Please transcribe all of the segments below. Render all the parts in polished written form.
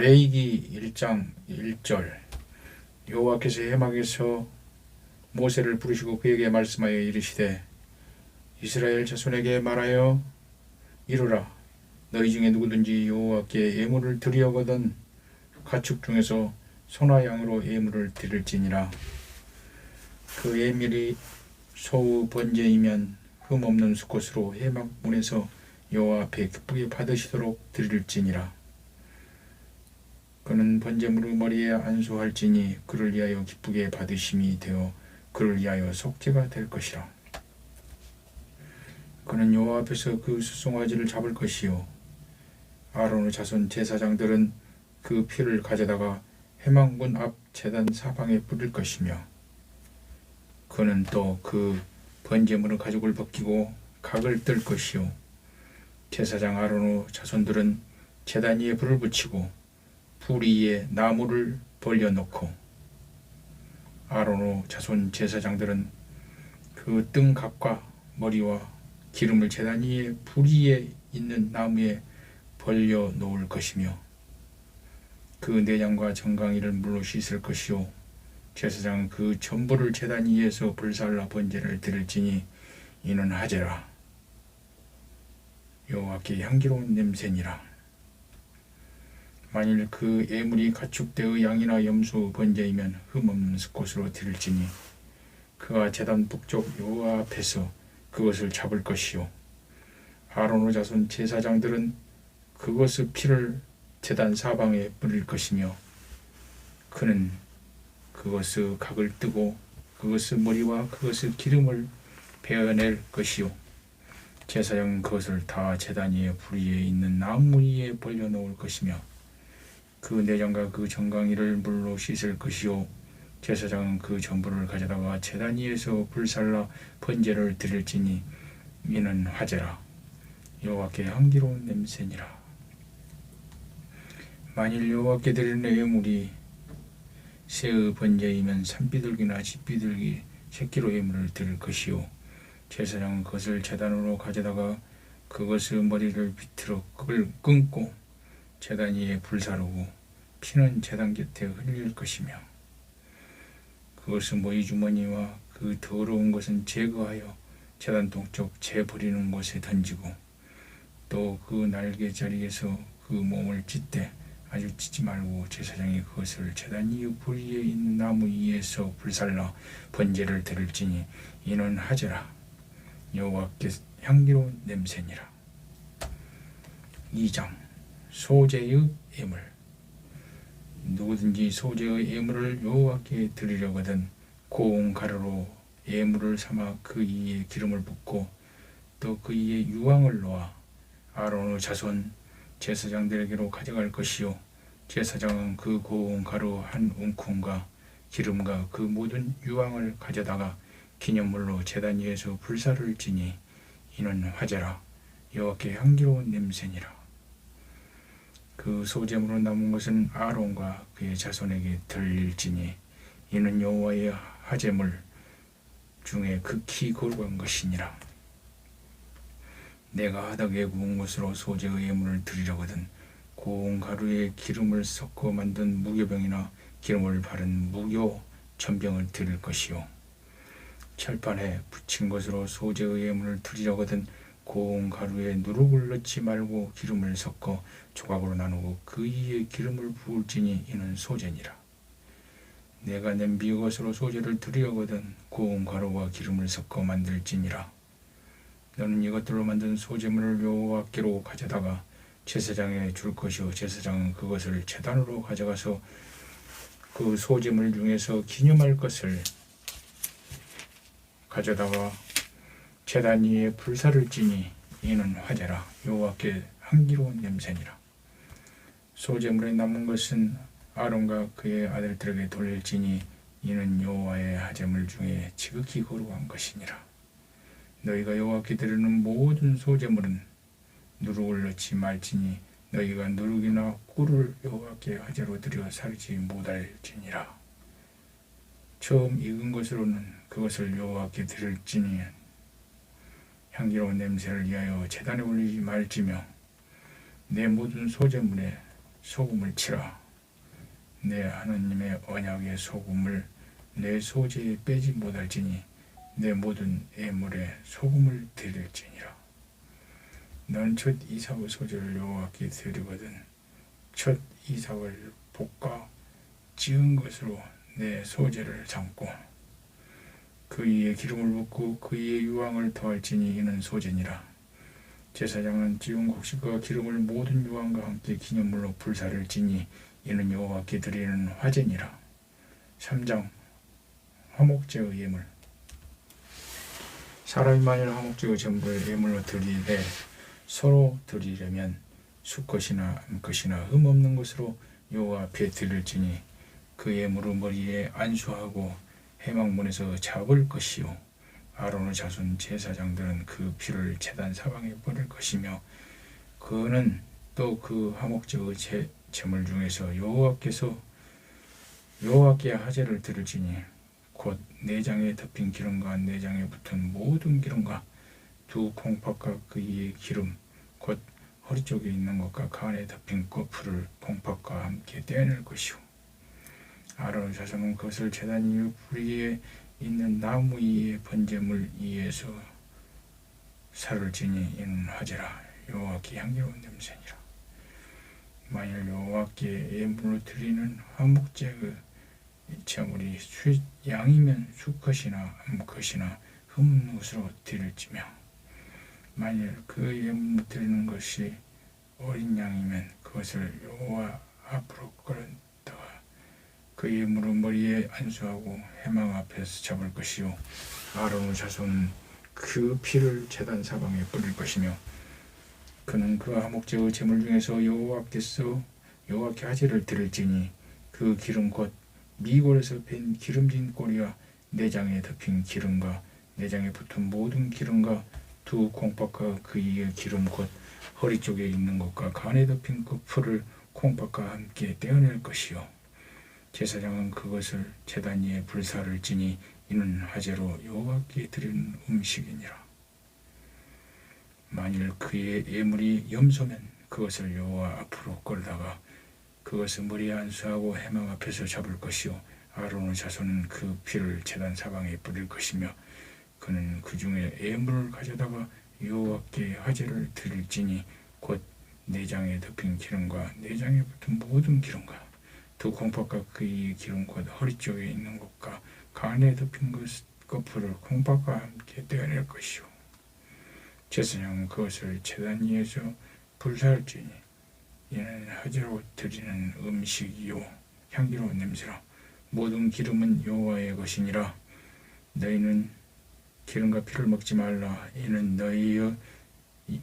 레위기 1장 1절. 여호와께서 해막에서 모세를 부르시고 그에게 말씀하여 이르시되 이스라엘 자손에게 말하여 이르라. 너희 중에 누구든지 여호와께 예물을 드리려거든 가축 중에서 소나 양으로 예물을 드릴지니라. 그 예물이 소의 번제이면 흠없는 수컷으로 해막문에서 여호와 앞에 기쁘게 받으시도록 드릴지니라. 그는 번제물의 머리에 안수할지니 그를 위하여 기쁘게 받으심이 되어 그를 위하여 속죄가 될 것이라. 그는 여호와 앞에서 그 수송아지를 잡을 것이요 아론의 자손 제사장들은 그 피를 가져다가 회막문 앞 제단 사방에 뿌릴 것이며 그는 또 그 번제물의 가죽을 벗기고 각을 뜰 것이요 제사장 아론의 자손들은 제단 위에 불을 붙이고 불 위에 나무를 벌려놓고 아론의 자손 제사장들은 그 뜬각과 머리와 기름을 제단 위에 불 위에 있는 나무에 벌려 놓을 것이며 그 내장과 정강이를 물로 씻을 것이요 제사장은 그 전부를 제단 위에서 불살라 번제를 드릴지니 이는 하제라. 여호와께 향기로운 냄새니라. 만일 그 예물이 가축대의 양이나 염소 번제이면 흠없는 수컷으로 드릴지니 그가 제단 북쪽 여호와 앞에서 그것을 잡을 것이요 아론의 자손 제사장들은 그것의 피를 제단 사방에 뿌릴 것이며 그는 그것의 각을 뜨고 그것의 머리와 그것의 기름을 베어낼 것이요 제사장은 그것을 다 제단 위에 불 위에 있는 나무 위에 벌려놓을 것이며 그 내장과 그 정강이를 물로 씻을 것이요 제사장은 그 전부를 가져다가 제단 위에서 불살라 번제를 드릴지니 이는 화제라. 여호와께 향기로운 냄새니라. 만일 여호와께 드리는 예물이 새의 번제이면 산비둘기나 쥐비둘기 새끼로 예물을 드릴 것이요 제사장은 그것을 제단으로 가져다가 그것의 머리를 비틀어 그걸 끊고 제단 위에 불사르고 피는 제단 곁에 흘릴 것이며 그것의 모이 주머니와 그 더러운 것은 제거하여 제단 동쪽 재 버리는 곳에 던지고 또 그 날개 자리에서 그 몸을 찢되 아주 찢지 말고 제사장이 그것을 제단 위에 불 위에 있는 나무 위에서 불살라 번제를 드릴지니 이는 하제라. 여호와께 향기로운 냄새니라. 2장 소제의 예물. 누구든지 소제의 예물을 여호와께 드리려거든 고운 가루로 예물을 삼아 그 위에 기름을 붓고 또 그 위에 유황을 놓아 아론의 자손 제사장들에게로 가져갈 것이요 제사장은 그 고운 가루 한 움큼과 기름과 그 모든 유황을 가져다가 기념물로 제단 위에서 불사를 지니 이는 화제라. 여호와께 향기로운 냄새니라. 그 소제물로 남은 것은 아론과 그의 자손에게 드릴지니 이는 여호와의 화제물 중에 극히 거룩한 것이니라. 내가 하덕에 구운 것으로 소제의 예물을 드리려거든 고운 가루에 기름을 섞어 만든 무교병이나 기름을 바른 무교 전병을 드릴 것이요 철판에 붙인 것으로 소제의 예물을 드리려거든 고운 가루에 누룩을 넣지 말고 기름을 섞어 조각으로 나누고 그 위에 기름을 부을지니 이는 소제니라. 내가 냄비 것으로 소제를 드리려거든 고운 가루와 기름을 섞어 만들지니라. 너는 이것들로 만든 소제물을 여호와께로 가져다가 제사장에 줄 것이요 제사장은 그것을 제단으로 가져가서 그 소제물 중에서 기념할 것을 가져다가 제단 위에 불사를 지니 이는 화제라. 여호와께 향기로운 냄새니라. 소제물에 남은 것은 아론과 그의 아들들에게 돌릴지니 이는 여호와의 화제물 중에 지극히 거룩한 것이니라. 너희가 여호와께 드리는 모든 소제물은 누룩을 넣지 말지니 너희가 누룩이나 꿀을 여호와께 화제로 드려 살지 못할지니라. 처음 익은 것으로는 그것을 여호와께 드릴지니 향기로운 냄새를 위하여 제단에 올리지 말지며 내 모든 소제물에 소금을 치라. 내 하느님의 언약의 소금을 내 소재에 빼지 못할지니 내 모든 예물에 소금을 드릴지니라. 넌 첫 이삭의 소재를 여호와께 드리거든 첫 이삭을 볶아 찌은 것으로 내 소재를 삼고 그 위에 기름을 붓고 그 위에 유황을 더할지니 이는 소재니라. 제사장은 찌운 곡식과 기름을 모든 유황과 함께 기념물로 불사를 지니 이는 여호와께 드리는 화제니라. 3장 화목제의 예물. 사람이 만일 화목제의 제물을 예물로 드리되 서로 드리려면 수컷이나 암컷이나 흠없는 것으로 여호와 앞에 드릴지니 그 예물을 머리에 안수하고 회막문에서 잡을 것이요 아론의 자손 제사장들은 그 피를 제단 사방에 뿌릴 것이며 그는 또 그 화목제의 제물 중에서 여호와께 화제를 드릴지니 곧 내장에 덮인 기름과 내장에 붙은 모든 기름과 두 콩팥과 그 위에 기름 곧 허리 쪽에 있는 것과 간에 덮인 꼬풀을 콩팥과 함께 떼어낼 것이요 아론의 자손은 그것을 제단 위에 부리에 있는 나무 위에 번제물 위에서 살을 지니 이는 화제라. 여호와께 향기로운 냄새니라. 만일 여호와께 예물로 드리는 화목제의 제물이 양이면 수컷이나 암컷이나 흠없는 것으로 드릴지며 만일 그 예물로 드리는 것이 어린 양이면 그것을 여호와 앞으로 끌어다가 그 예물을 머리에 안수하고 회막 앞에서 잡을 것이요 아론의 자손은 그 피를 제단 사방에 뿌릴 것이며 그는 그 화목제의 제물 중에서 여호와께 화제를 드릴지니 그 기름 곧 미골에서 뺀 기름진 꼬리와 내장에 덮인 기름과 내장에 붙은 모든 기름과 두 콩팥과 그 위에 기름 곧 허리 쪽에 있는 것과 간에 덮인 그 풀을 콩팥과 함께 떼어낼 것이요 제사장은 그것을 제단 위에 불사를 지니 이는 화제로 여호와께 드리는 음식이니라. 만일 그의 예물이 염소면 그것을 여호와 앞으로 끌다가 그것을 머리에 안수하고 회막 앞에서 잡을 것이요 아론의 자손은 그 피를 제단 사방에 뿌릴 것이며 그는 그 중에 예물을 가져다가 여호와께 화제를 드릴지니 곧 내장에 덮인 기름과 내장에 붙은 모든 기름과 두 콩팥과 그의 기름 곧 허리 쪽에 있는 것과 간에 덮인 거풀을 콩팥과 함께 떼어낼 것이요 제사장은 그것을 제단 위에서 불살지니 이는 화제로 드리는 음식이요 향기로운 냄새라. 모든 기름은 여호와의 것이니라. 너희는 기름과 피를 먹지 말라. 이는 너희의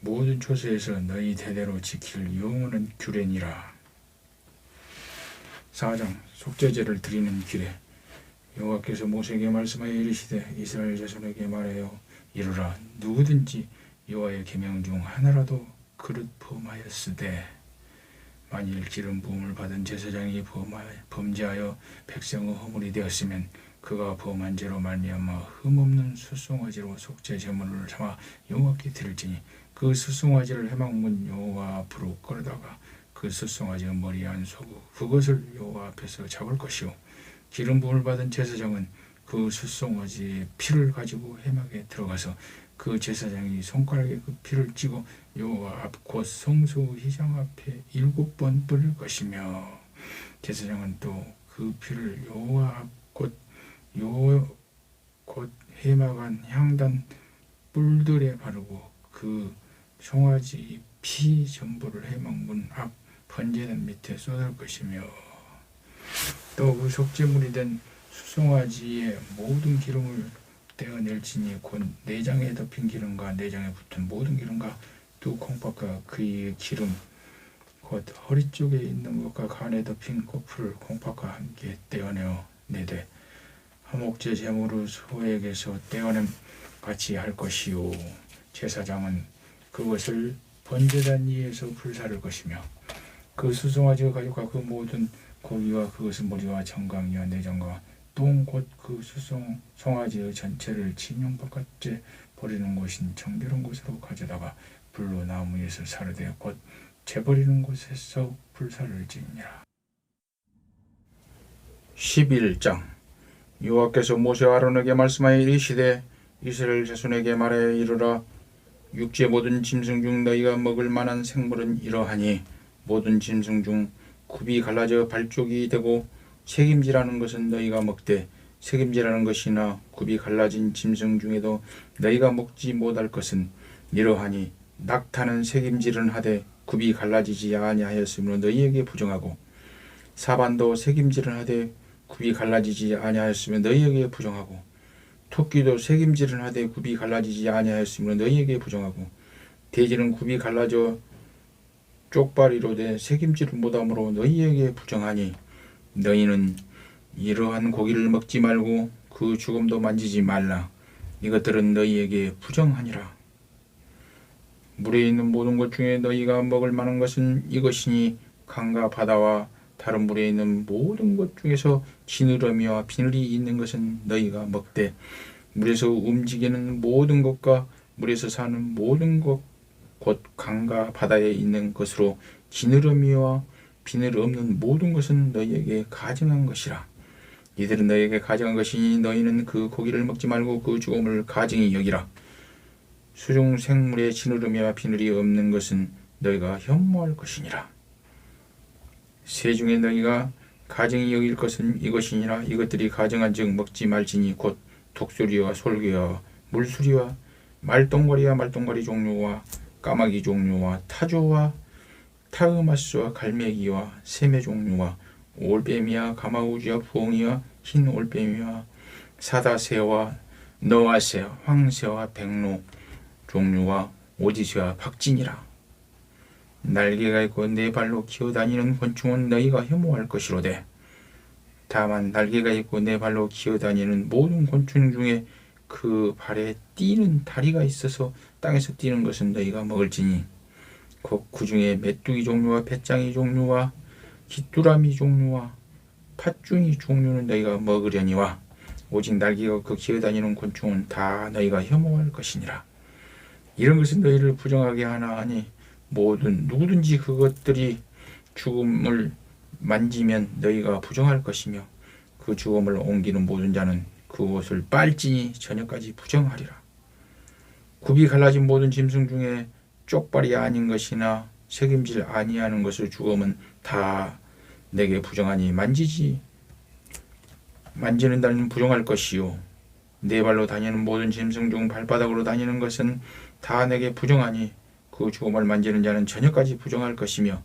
모든 초소에서 너희 대대로 지킬 영원한 규례니라. 4장 속죄제를 드리는 규례. 여호와께서 모세에게 말씀하여 이르시되 이스라엘 자손에게 말하여 이르라. 누구든지 여호와의 계명 중 하나라도 그릇 범하였으되 만일 기름 부음을 받은 제사장이 범죄하여 백성의 허물이 되었으면 그가 범한 죄로 말미암아 흠없는 숫송아지로 속죄 제물을 삼아 여호와께 드릴지니 그 숫송아지를 회막문 여호와 앞으로 끌다가 그 숫송아지의 머리에 안수고 그것을 여호와 앞에서 잡을 것이요 기름 부음을 받은 제사장은 그 숫송아지의 피를 가지고 회막에 들어가서 그 제사장이 손가락에 그 피를 찌고 여호와 앞 곧 성소 휘장 앞에 7번 뿌릴 것이며 제사장은 또 그 피를 여호와 앞 곧 해막한 향단 뿔들에 바르고 그 송아지 피 전부를 회막문 앞 번제단 밑에 쏟을 것이며 또 그 속죄물이 된 수송아지의 모든 기름을 떼어낼지니 곧 내장에 덮인 기름과 내장에 붙은 모든 기름과 두 콩팥과 그의 기름 곧 허리 쪽에 있는 것과 간에 덮인 꼬풀을 콩팥과 함께 떼어내어 내되 화목제 제물을 소에게서 떼어냄 같이 할 것이요 제사장은 그것을 번제단 위에서 불사를 것이며 그 수송아지가 가져가 그 모든 고기와 그것의 머리와 정강이와 내장과 똥 곧 그 송아지의 전체를 진영 바깥에 버리는 곳인 정결한 곳으로 가져다가 불로 나무 위에서 사르되 곧 재버리는 곳에서 불사를 지니라. 11장. 여호와께서 모세와 아론에게 말씀하여 이르시되 이스라엘 자손에게 말하여 이르라. 육지의 모든 짐승 중 너희가 먹을 만한 생물은 이러하니 모든 짐승 중 굽이 갈라져 발족이 되고 책임지라는 것은 너희가 먹되 책임지라는 것이나 굽이 갈라진 짐승 중에도 너희가 먹지 못할 것은 이러하니 낙타는 책임질은 하되 굽이 갈라지지 아니하였으므로 너희에게 부정하고 사반도 책임질은 하되 굽이 갈라지지 아니하였으며 너희에게 부정하고 토끼도 책임질은 하되 굽이 갈라지지 아니하였으므로 너희에게 부정하고 돼지는 굽이 갈라져 쪽발이로되 책임질을 못함으로 너희에게 부정하니 너희는 이러한 고기를 먹지 말고 그 죽음도 만지지 말라. 이것들은 너희에게 부정하니라. 물에 있는 모든 것 중에 너희가 먹을 만한 것은 이것이니 강과 바다와 다른 물에 있는 모든 것 중에서 지느러미와 비늘이 있는 것은 너희가 먹되 물에서 움직이는 모든 것과 물에서 사는 모든 것 곧 강과 바다에 있는 것으로 지느러미와 비늘 없는 모든 것은 너희에게 가증한 것이라. 이들은 너희에게 가증한 것이니 너희는 그 고기를 먹지 말고 그 죽음을 가증히 여기라. 수중 생물에 지느러미와 비늘이 없는 것은 너희가 혐오할 것이니라. 새 중에 너희가 가증히 여길 것은 이것이니라. 이것들이 가증한 즉 먹지 말지니 곧 독수리와 솔개와 물수리와 말똥거리와 말똥거리 종류와 까마귀 종류와 타조와 타흐마스와 갈매기와 새매 종류와 올빼미와 가마우지와 부엉이와 흰 올빼미와 사다새와 너아새, 황새와 백로 종류와 오지새와 박진이라. 날개가 있고 네 발로 기어다니는 곤충은 너희가 혐오할 것이로되 다만 날개가 있고 네 발로 기어다니는 모든 곤충 중에 그 발에 뛰는 다리가 있어서 땅에서 뛰는 것은 너희가 먹을지니 곧 그 중에 메뚜기 종류와 배짱이 종류와 귀뚜라미 종류와 팥중이 종류는 너희가 먹으려니와 오직 날개가 없고 기어다니는 곤충은 다 너희가 혐오할 것이니라. 이런 것은 너희를 부정하게 하나 하니 모든 누구든지 그것들이 죽음을 만지면 너희가 부정할 것이며 그 죽음을 옮기는 모든 자는 그것을 빨지니 저녁까지 부정하리라. 굽이 갈라진 모든 짐승 중에 쪽발이 아닌 것이나 책임질 아니하는 것을 죽음은 다 내게 부정하니 만지는 자는 부정할 것이요 네 발로 다니는 모든 짐승 중 발바닥으로 다니는 것은 다 내게 부정하니 그 죽음을 만지는 자는 저녁까지 부정할 것이며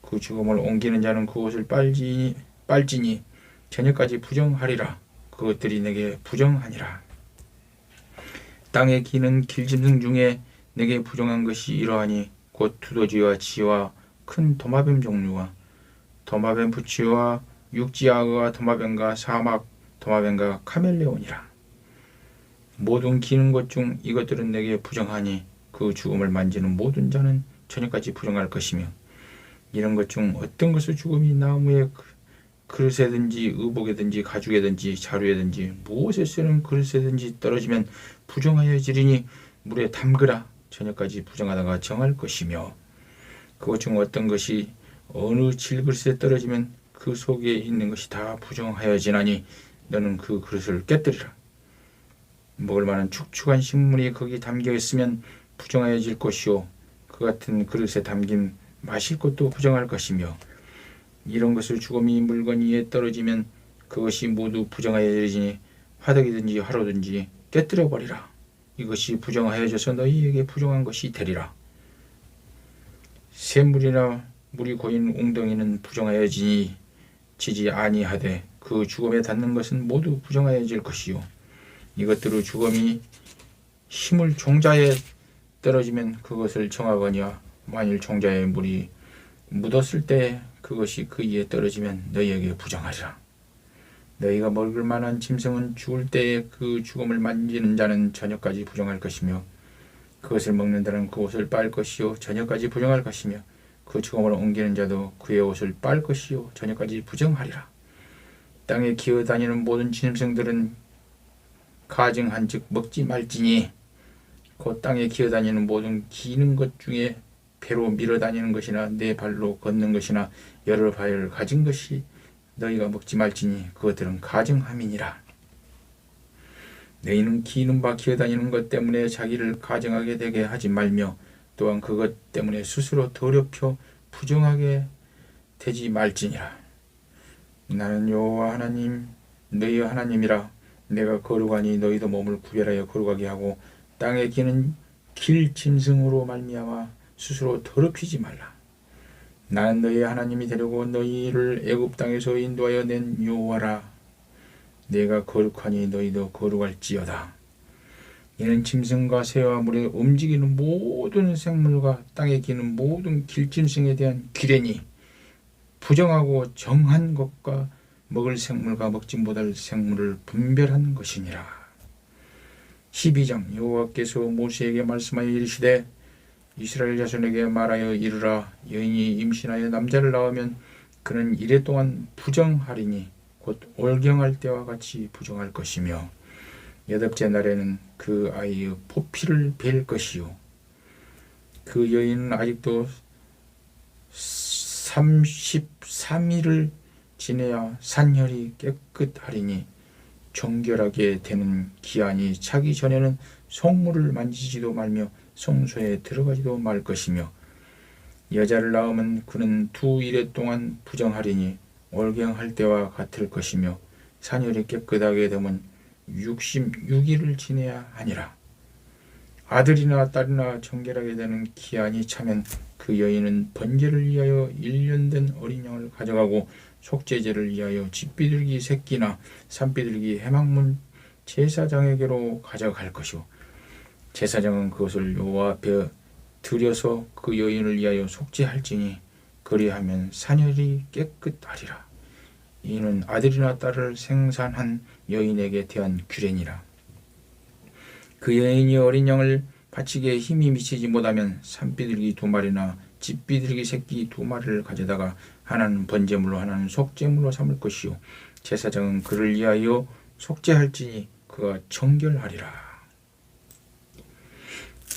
그 죽음을 옮기는 자는 그것을 빨지니 저녁까지 부정하리라. 그것들이 내게 부정하니라. 땅에 기는 길짐승 중에 내게 부정한 것이 이러하니 곧 두더지와 쥐와 큰 도마뱀 종류와 도마뱀 부치와 육지악어와 도마뱀과 사막 도마뱀과 카멜레온이라. 모든 기는 것 중 이것들은 내게 부정하니 그 죽음을 만지는 모든 자는 저녁까지 부정할 것이며 이런 것 중 어떤 것을 죽음이 나무에 그릇에든지 의복에든지 가죽에든지 자루에든지 무엇에 쓰는 그릇에든지 떨어지면 부정하여지리니 물에 담그라. 저녁까지 부정하다가 정할 것이며 그것 중 어떤 것이 어느 질그릇에 떨어지면 그 속에 있는 것이 다 부정하여지나니 너는 그 그릇을 깨뜨리라. 먹을 만한 축축한 식물이 거기 담겨 있으면 부정하여질 것이요 그 같은 그릇에 담긴 마실 것도 부정할 것이며 이런 것을 죽음이 물건 위에 떨어지면 그것이 모두 부정하여지니 화덕이든지 화로든지 깨뜨려 버리라. 이것이 부정하여져서 너희에게 부정한 것이 되리라. 샘물이나 물이 고인 웅덩이는 부정하여지니 지지 아니하되 그 죽음에 닿는 것은 모두 부정하여질 것이요 이것들의 죽음이 힘을 종자에 떨어지면 그것을 정하거니와 만일 종자에 물이 묻었을 때 그것이 그 위에 떨어지면 너희에게 부정하리라. 너희가 먹을 만한 짐승은 죽을 때에 그 죽음을 만지는 자는 저녁까지 부정할 것이며 그것을 먹는 자는 그 옷을 빨 것이요 저녁까지 부정할 것이며 그 죽음을 옮기는 자도 그의 옷을 빨 것이요 저녁까지 부정하리라. 땅에 기어다니는 모든 짐승들은 가증한즉 먹지 말지니 곧 땅에 기어다니는 모든 기는 것 중에 배로 밀어다니는 것이나 네 발로 걷는 것이나 여러 발을 가진 것이 너희가 먹지 말지니 그것들은 가증함이니라. 너희는 기는 바 기어다니는 것 때문에 자기를 가증하게 되게 하지 말며 또한 그것 때문에 스스로 더럽혀 부정하게 되지 말지니라. 나는 여호와 하나님 너희 하나님이라. 내가 거룩하니 너희도 몸을 구별하여 거룩하게 하고 땅에 기는 길 짐승으로 말미암아 스스로 더럽히지 말라. 나는 너희 하나님이 되려고 너희를 애굽 땅에서 인도하여 낸 여호와라. 내가 거룩하니 너희도 거룩할지어다. 이는 짐승과 새와 물에 움직이는 모든 생물과 땅에 기는 모든 길짐승에 대한 규례니 부정하고 정한 것과 먹을 생물과 먹지 못할 생물을 분별한 것이니라. 12장 여호와께서 모세에게 말씀하여 이르시되 이스라엘 자손에게 말하여 이르라. 여인이 임신하여 남자를 낳으면 그는 이래 동안 부정하리니 곧 올경할 때와 같이 부정할 것이며 여덟째 날에는 그 아이의 포피를 벨 것이요 그 여인은 아직도 33일을 지내야 산혈이 깨끗하리니 정결하게 되는 기한이 차기 전에는 성물을 만지지도 말며 성소에 들어가지도 말 것이며 여자를 낳으면 그는 2일에 동안 부정하리니 올경할 때와 같을 것이며 산혈이 깨끗하게 되면 66일을 지내야 하니라. 아들이나 딸이나 정결하게 되는 기한이 차면 그 여인은 번제를 위하여 1년 된 어린 양을 가져가고 속죄제를 위하여 집비둘기 새끼나 산비둘기 해망문 제사장에게로 가져갈 것이요 제사장은 그것을 여호와 앞에 들여서 그 여인을 위하여 속죄할지니 그리하면 산혈이 깨끗하리라. 이는 아들이나 딸을 생산한 여인에게 대한 규례니라. 그 여인이 어린 양을 바치기에 힘이 미치지 못하면 산비둘기 2마리나 집비둘기 새끼 2마리를 가져다가 하나는 번제물로 하나는 속죄물로 삼을 것이요 제사장은 그를 위하여 속죄할지니 그가 정결하리라.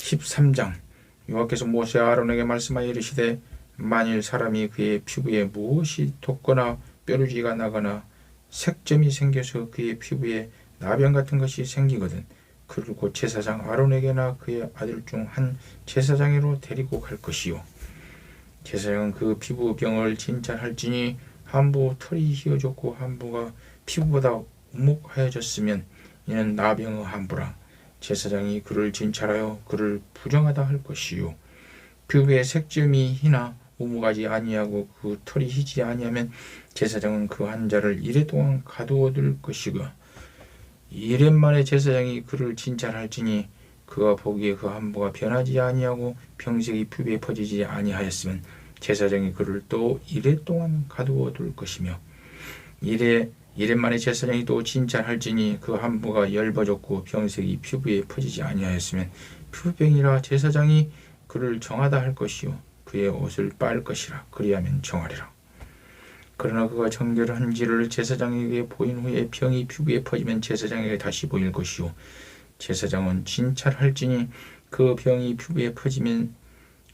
13장 여호와께서 모세 아론에게 말씀하여 이르시되 만일 사람이 그의 피부에 무엇이 돋거나 뾰루지가 나거나 색점이 생겨서 그의 피부에 나병 같은 것이 생기거든 그를 곧 제사장 아론에게나 그의 아들 중 한 제사장으로 데리고 갈 것이요 제사장은 그 피부병을 진찰할지니 한부 털이 휘어졌고 한부가 피부보다 우묵하여졌으면 이는 나병의 한부라. 제사장이 그를 진찰하여 그를 부정하다 할 것이요 피부에 색점이 희나 우묵하지 아니하고 그 털이 희지 아니하면 제사장은 그 환자를 이래 동안 가두어둘 것이고 1년 만에 제사장이 그를 진찰할지니 그가 보기에 그 한부가 변하지 아니하고 병색이 피부에 퍼지지 아니하였으면 제사장이 그를 또 1회 동안 가두어둘 것이며 1년 만에 제사장이 또 진찰할지니 그 한부가 엷어졌고 병색이 피부에 퍼지지 아니하였으면 피부병이라 제사장이 그를 정하다 할 것이요 그의 옷을 빨 것이라. 그리하면 정하리라. 그러나 그가 정결한지를 제사장에게 보인 후에 병이 피부에 퍼지면 제사장에게 다시 보일 것이요 제사장은 진찰할지니 그 병이 피부에 퍼지면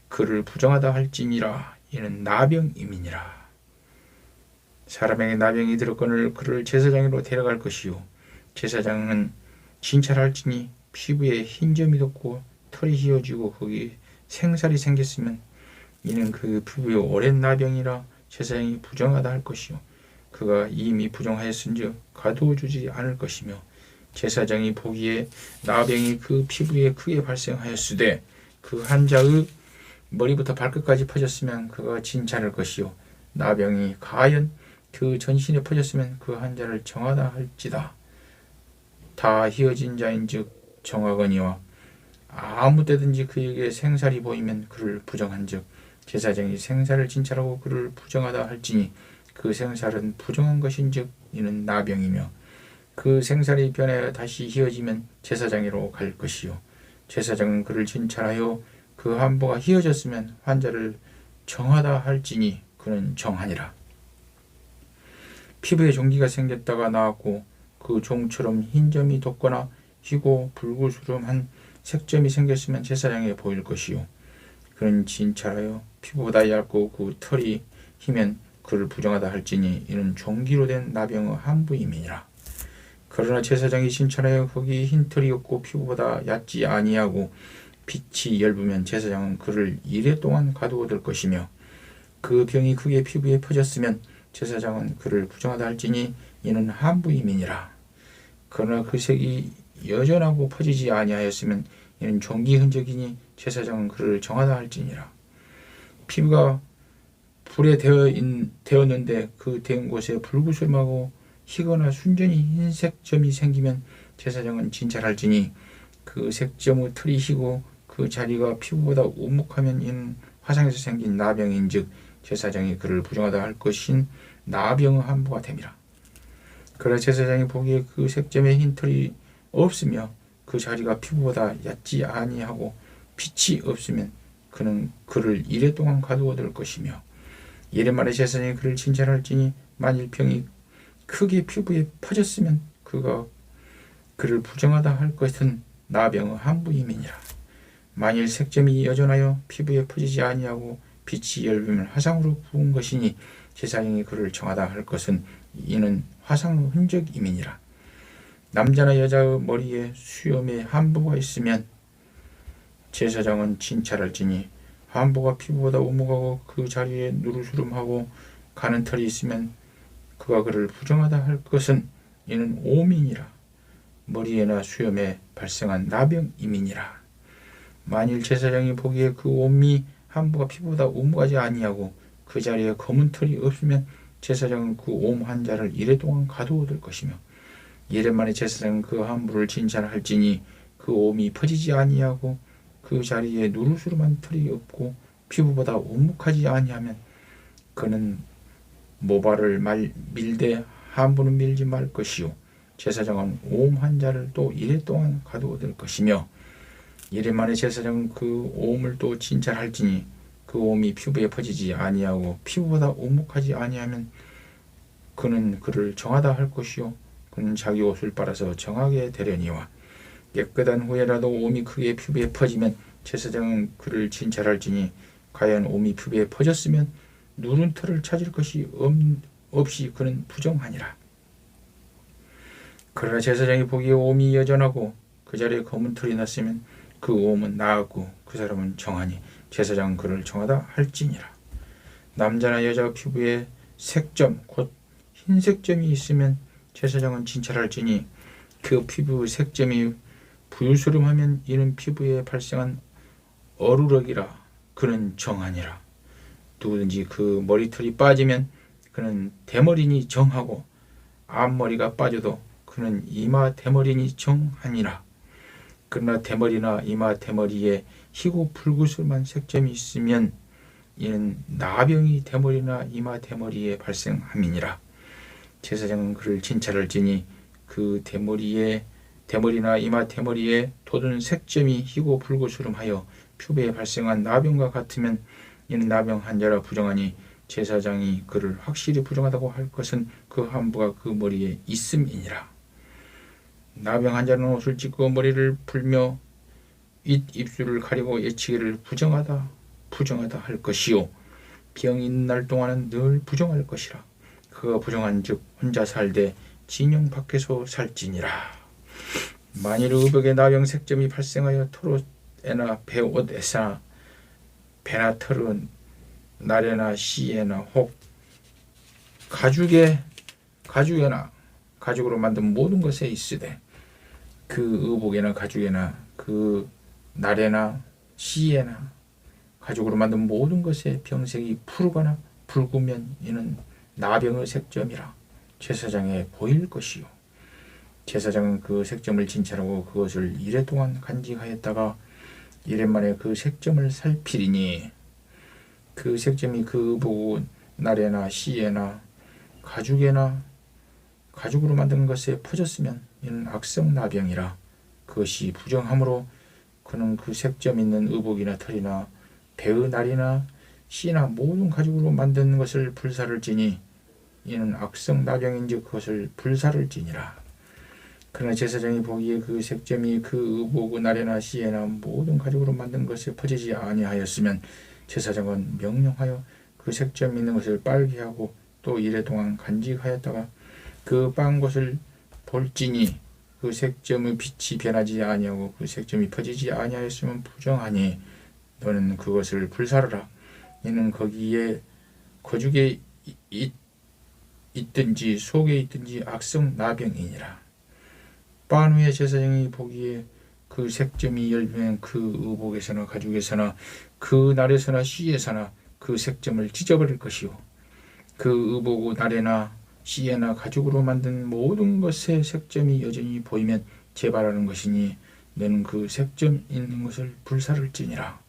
그를 부정하다 할지니라. 이는 나병임이니라. 사람에게 나병이 들었거늘 그를 제사장으로 데려갈 것이요 제사장은 진찰할지니 피부에 흰 점이 돋고 털이 휘어지고 거기 생살이 생겼으면 이는 그 피부에 오랜 나병이라 제사장이 부정하다 할 것이요 그가 이미 부정하였은즉 가두어 주지 않을 것이며 제사장이 보기에 나병이 그 피부에 크게 발생하였으되 그 환자의 머리부터 발끝까지 퍼졌으면 그가 진찰할 것이요 나병이 가연 그 전신에 퍼졌으면 그 환자를 정하다 할지다. 다 휘어진 자인즉 정하거니와 아무 때든지 그에게 생살이 보이면 그를 부정한즉 제사장이 생살을 진찰하고 그를 부정하다 할지니 그 생살은 부정한 것인즉 이는 나병이며 그 생살이 변하여 다시 휘어지면 제사장으로 갈 것이요 제사장은 그를 진찰하여 그 한부가 휘어졌으면 환자를 정하다 할지니 그는 정하니라. 피부에 종기가 생겼다가 나았고 그 종처럼 흰 점이 돋거나 휘고 불구스름한 색점이 생겼으면 제사장에 보일 것이요 그는 진찰하여 피부보다 얇고 그 털이 희면 그를 부정하다 할지니 이는 종기로 된 나병의 한부임이니라. 그러나 제사장이 진찰하여 거기 흰 털이 없고 피부보다 얕지 아니하고 빛이 엷으면 제사장은 그를 이레 동안 가두어둘 것이며 그 병이 크게 피부에 퍼졌으면 제사장은 그를 부정하다 할지니 이는 한부임이니라. 그러나 그 색이 여전하고 퍼지지 아니하였으면 이는 종기 흔적이니 제사장은 그를 정하다 할지니라. 피부가 불에 되었는데 그 데운 곳에 불구스름하고 희거나 순전히 흰색 점이 생기면 제사장은 진찰할지니 그 색점의 털이 희고 그 자리가 피부보다 우묵하면 이는 화상에서 생긴 나병인즉 제사장이 그를 부정하다 할 것인 나병의 한부가 됨이라. 그러나 제사장이 보기에 그 색점에 흰 털이 없으며 그 자리가 피부보다 얕지 아니하고 빛이 없으면 그는 그를 이레 동안 가두어둘 것이며 이래 만에 제사장이 그를 진찰할지니 만일 병이 크게 피부에 퍼졌으면 그가 그를 부정하다 할 것은 나병의 한부임이니라. 만일 색점이 여전하여 피부에 퍼지지 아니하고 빛이 엷으면 화상으로 부은 것이니 제사장이 그를 정하다 할 것은 이는 화상의 흔적임이니라. 남자나 여자의 머리에 수염에 한부가 있으면 제사장은 진찰할지니 한부가 피부보다 우묵하고 그 자리에 누르스름하고 가는 털이 있으면 그가 그를 부정하다 할 것은 이는 오민이라. 머리에나 수염에 발생한 나병임이니라. 만일 제사장이 보기에 그 오미 한부가 피부보다 우묵하지 아니하고 그 자리에 검은 털이 없으면 제사장은 그 옴 환자를 이레 동안 가두어둘 것이며 이레 만에 제사장은 그 한부를 진찰할지니 그 옴이 퍼지지 아니하고 그 자리에 누르스름한 털이 없고 피부보다 우묵하지 아니하면 그는 모발을 밀되 한부는 밀지 말 것이요 제사장은 옴 환자를 또 이레 동안 가두어둘 것이며 이레 만에 제사장은 그 옴을 또 진찰할지니 그 옴이 피부에 퍼지지 아니하고 피부보다 우묵하지 아니하면 그는 그를 정하다 할 것이요 그는 자기 옷을 빨아서 정하게 되려니와 깨끗한 후에라도 옴이 크게 피부에 퍼지면 제사장은 그를 진찰할지니 과연 옴이 피부에 퍼졌으면 누른 털을 찾을 것이 없이 그는 부정하니라. 그러나 제사장이 보기에 옴이 여전하고 그 자리에 검은 털이 났으면 그 옴은 나았고 그 사람은 정하니 제사장은 그를 정하다 할지니라. 남자나 여자 피부에 색점 곧 흰색점이 있으면 제사장은 진찰할지니 그 피부 색점이 부유스름하면 이는 피부에 발생한 어루럭이라. 그는 정하니라. 누구든지 그 머리털이 빠지면 그는 대머리니 정하고 앞머리가 빠져도 그는 이마 대머리니 정하니라. 그러나 대머리나 이마 대머리에 희고 불구스름한 색점이 있으면 이는 나병이 대머리나 이마 대머리에 발생함이니라. 제사장은 그를 진찰할지니 그 대머리나 이마 대머리에 돋은 색점이 희고 불구스름하여 피부에 발생한 나병과 같으면 이는 나병 환자라 부정하니 제사장이 그를 확실히 부정하다고 할 것은 그 한부가 그 머리에 있음이니라. 나병 환자는 옷을 찢고 머리를 풀며 입술을 가리고 예치기를 부정하다 할 것이요 병이 있는 날 동안은 늘 부정할 것이라. 그가 부정한즉 혼자 살되 진영 밖에서 살지니라. 만일 의복에 나병 색점이 발생하여 털옷에나 배옷에나 배나 털은 날에나 시에나 혹 가죽에나 가죽으로 만든 모든 것에 있으되 그 의복에나 가죽에나 그 날에나 시에나 가죽으로 만든 모든 것에 병색이 푸르거나 붉으면 이는 나병의 색점이라 제사장에 보일 것이요 제사장은 그 색점을 진찰하고 그것을 이레 동안 간직하였다가 이레 만에 그 색점을 살피리니 그 색점이 그 의복 날에나 시에나 가죽에나 가죽으로 만든 것에 퍼졌으면 이는 악성 나병이라. 그것이 부정하므로 그는 그 색점 있는 의복이나 털이나 배의 날이나 씨나 모든 가죽으로 만든 것을 불사를 지니 이는 악성 나병인즉 그것을 불사를 지니라. 그러나 제사장이 보기에 그 색점이 그 의복 나래나 시에나 모든 가죽으로 만든 것에 퍼지지 아니하였으면 제사장은 명령하여 그 색점 있는 것을 빨게 하고 또 이래 동안 간직하였다가 그 빤 것을 볼지니 그 색점의 빛이 변하지 아니하고 그 색점이 퍼지지 아니하였으면 부정하니 너는 그것을 불사르라. 이는 거기에 거죽에 있든지 속에 있든지 악성 나병이니라. 빤 후에 제사장이 보기에 그 색점이 열면 그 의복에서나 가죽에서나 그 날에서나 씨에서나 그 색점을 찢어버릴 것이요 그 의복 날에나 씨에나 가죽으로 만든 모든 것의 색점이 여전히 보이면 재발하는 것이니 너는 그 색점 있는 것을 불사를지니라.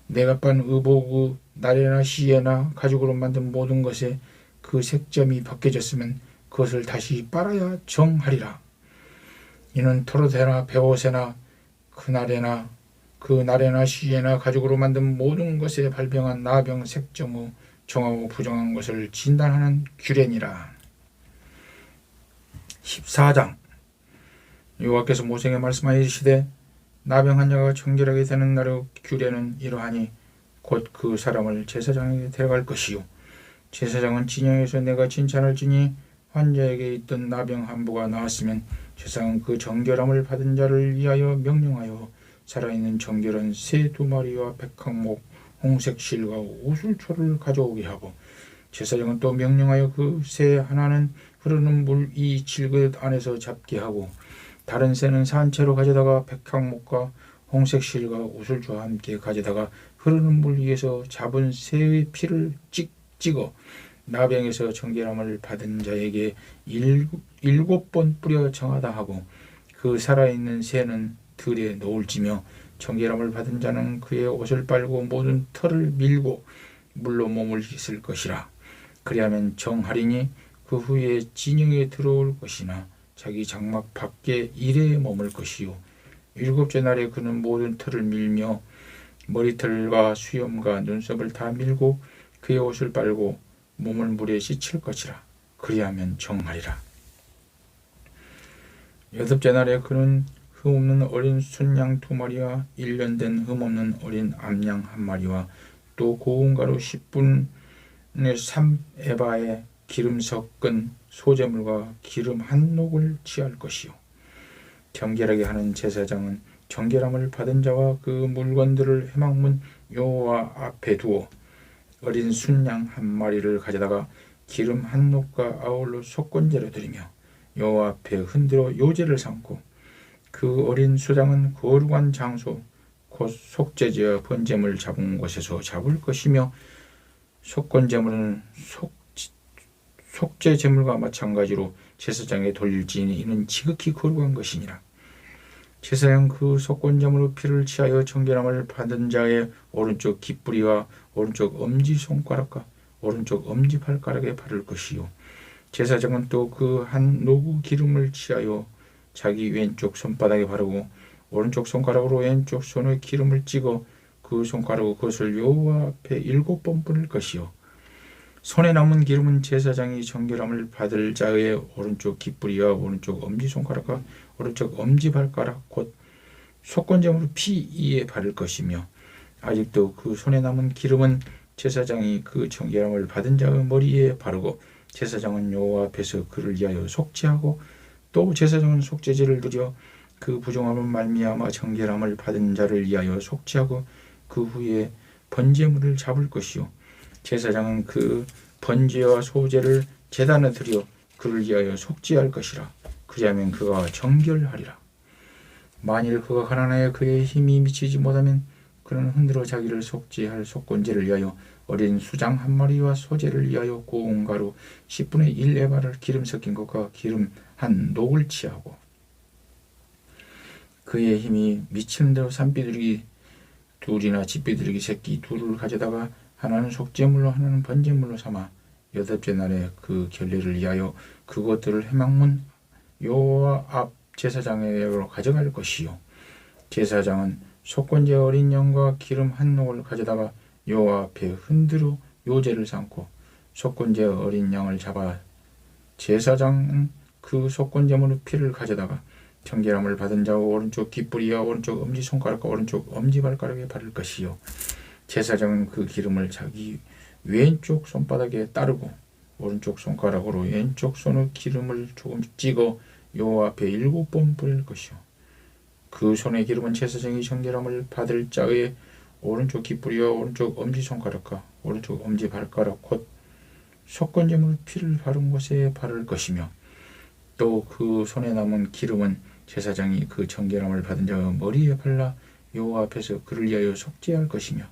내가 빤 의복 날에나 씨에나 가죽으로 만든 모든 것에 그 색점이 벗겨졌으면 그것을 다시 빨아야 정하리라. 이는 토롯에나 베옷에나 그날에나 씨에나 가죽으로 만든 모든 것에 발병한 나병 색점 후 정하고 부정한 것을 진단하는 규례니라. 14장 여호와께서 모세에게 말씀하여 이르시되 나병 환자가 정결하게 되는 날의 규례는 이러하니 곧 그 사람을 제사장에게 데려갈 것이요 제사장은 진영에서 내가 칭찬할지니 환자에게 있던 나병 한부가 나았으면 제사장은 그 정결함을 받은 자를 위하여 명령하여 살아있는 정결한 새 2마리와 백항목 홍색 실과 우슬초를 가져오게 하고 제사장은 또 명령하여 그 새 하나는 흐르는 물 이 질긋 안에서 잡게 하고 다른 새는 산채로 가져다가 백항목과 홍색 실과 우슬초와 함께 가져다가 흐르는 물 위에서 잡은 새의 피를 찍어 나병에서 정결함을 받은 자에게 7번 뿌려 정하다 하고 그 살아있는 새는 들에 놓을지며 정결함을 받은 자는 그의 옷을 빨고 모든 털을 밀고 물로 몸을 씻을 것이라. 그리하면 정하리니 그 후에 진영에 들어올 것이나 자기 장막 밖에 일에 머물 것이요 7째 날에 그는 모든 털을 밀며 머리털과 수염과 눈썹을 다 밀고 그의 옷을 빨고 몸을 물에 씻을 것이라. 그리하면 정하리라. 8째 날에 그는 흠없는 어린 순양 2마리와 1년 된 흠없는 어린 암양 1마리와 또 고운 가루 10분의 3에바에 기름 섞은 소재물과 기름 한 녹을 취할 것이요 정결하게 하는 제사장은 정결함을 받은 자와 그 물건들을 회막문 여호와 앞에 두어 어린 순양 1마리를 가져다가 기름 한 녹과 아울러 속건제로 드리며 여호와 앞에 흔들어 요제를 삼고 그 어린 수장은 거룩한 장소 곧 속죄제와 번제물 잡은 곳에서 잡을 것이며 속건제물은 속죄제물과 마찬가지로 제사장에 돌릴지니 이는 지극히 거룩한 것이니라. 제사장 그 속건제물의 피를 취하여 정결함을 받은 자의 오른쪽 깃뿌리와 오른쪽 엄지손가락과 오른쪽 엄지발가락에 바를 것이요 제사장은 또 그 한 노구 기름을 취하여 자기 왼쪽 손바닥에 바르고 오른쪽 손가락으로 왼쪽 손에 기름을 찍어 그 손가락으로 그것을 여호와 앞에 7번 뿌릴 것이요 손에 남은 기름은 제사장이 정결함을 받을 자의 오른쪽 깃뿌리와 오른쪽 엄지손가락과 오른쪽 엄지발가락 곧 속건제물 피 이에 바를 것이며 아직도 그 손에 남은 기름은 제사장이 그 정결함을 받은 자의 머리에 바르고 제사장은 여호와 앞에서 그를 위하여 속죄하고 또 제사장은 속죄제를 드려 그 부정함을 말미암아 정결함을 받은 자를 위하여 속죄하고 그 후에 번제물을 잡을 것이요 제사장은 그 번제와 소제를 제단에 드려 그를 위하여 속죄할 것이라. 그리하면 그가 정결하리라. 만일 그가 가난하여 그의 힘이 미치지 못하면 그는 흔들어 자기를 속죄할 속건제를 위하여 어린 수장 1마리와 소제를 위하여 고운 가루 10분의 1 에바를 기름 섞인 것과 기름 한 녹을 취하고 그의 힘이 미치는 대로 산비둘기 2이나 집비둘기 새끼 2를 가져다가 하나는 속죄물로 하나는 번제물로 삼아 8째 날에 그 결례를 위하여 그것들을 회막문 여호와 앞 제사장에게로 가져갈 것이요 제사장은 속건제 어린 양과 기름 한 녹을 가져다가 여호와 앞에 흔들어 요제를 삼고 속건제 어린 양을 잡아 제사장은 그 속건제물의 피를 가져다가 정결함을 받은 자의 오른쪽 깃뿌리와 오른쪽 엄지손가락과 오른쪽 엄지발가락에 바를 것이요 제사장은 그 기름을 자기 왼쪽 손바닥에 따르고 오른쪽 손가락으로 왼쪽 손의 기름을 조금씩 찍어 여호와 앞에 7번 뿌릴 것이요 그 손의 기름은 제사장이 정결함을 받을 자의 오른쪽 깃뿌리와 오른쪽 엄지손가락과 오른쪽 엄지발가락 곧 속건제물 피를 바른 곳에 바를 것이며 또 그 손에 남은 기름은 제사장이 그 정결함을 받은 자의 머리에 발라 여호와 앞에서 그를 위하여 속죄할 것이며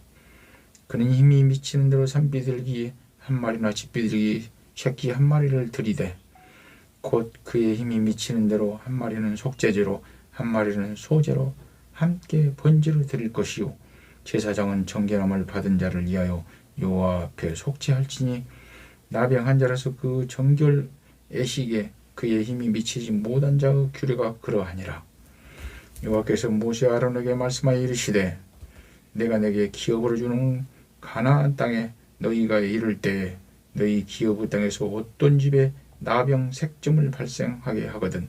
그는 힘이 미치는 대로 산비둘기 한 마리나 집비둘기 새끼 한 마리를 들이되 곧 그의 힘이 미치는 대로 한 마리는 속죄제로 한 마리는 소제로 함께 번제로 드릴 것이요 제사장은 정결함을 받은 자를 위하여 여호와 앞에 속죄할지니 나병 한 자라서 그 정결 애식에 그의 힘이 미치지 못한 자의 규례가 그러하니라. 여호와께서 모세 아론에게 말씀하여 이르시되 내가 내게 기업으로 주는 가나안 땅에 너희가 이를 때에 너희 기업의 땅에서 어떤 집에 나병 색점을 발생하게 하거든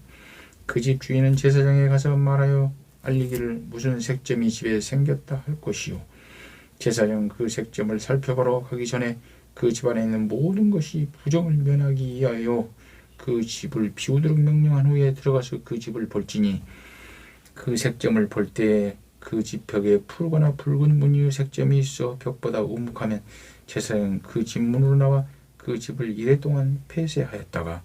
그 집 주인은 제사장에 가서 말하여 알리기를 무슨 색점이 집에 생겼다 할 것이요 제사장은 그 색점을 살펴보러 가기 전에 그 집안에 있는 모든 것이 부정을 면하기 위하여 그 집을 비우도록 명령한 후에 들어가서 그 집을 볼지니 그 색점을 볼 때에 그 집 벽에 푸르거나 붉은 무늬의 색점이 있어 벽보다 우묵하면 제사장은 그 집 문으로 나와 그 집을 이래 동안 폐쇄하였다가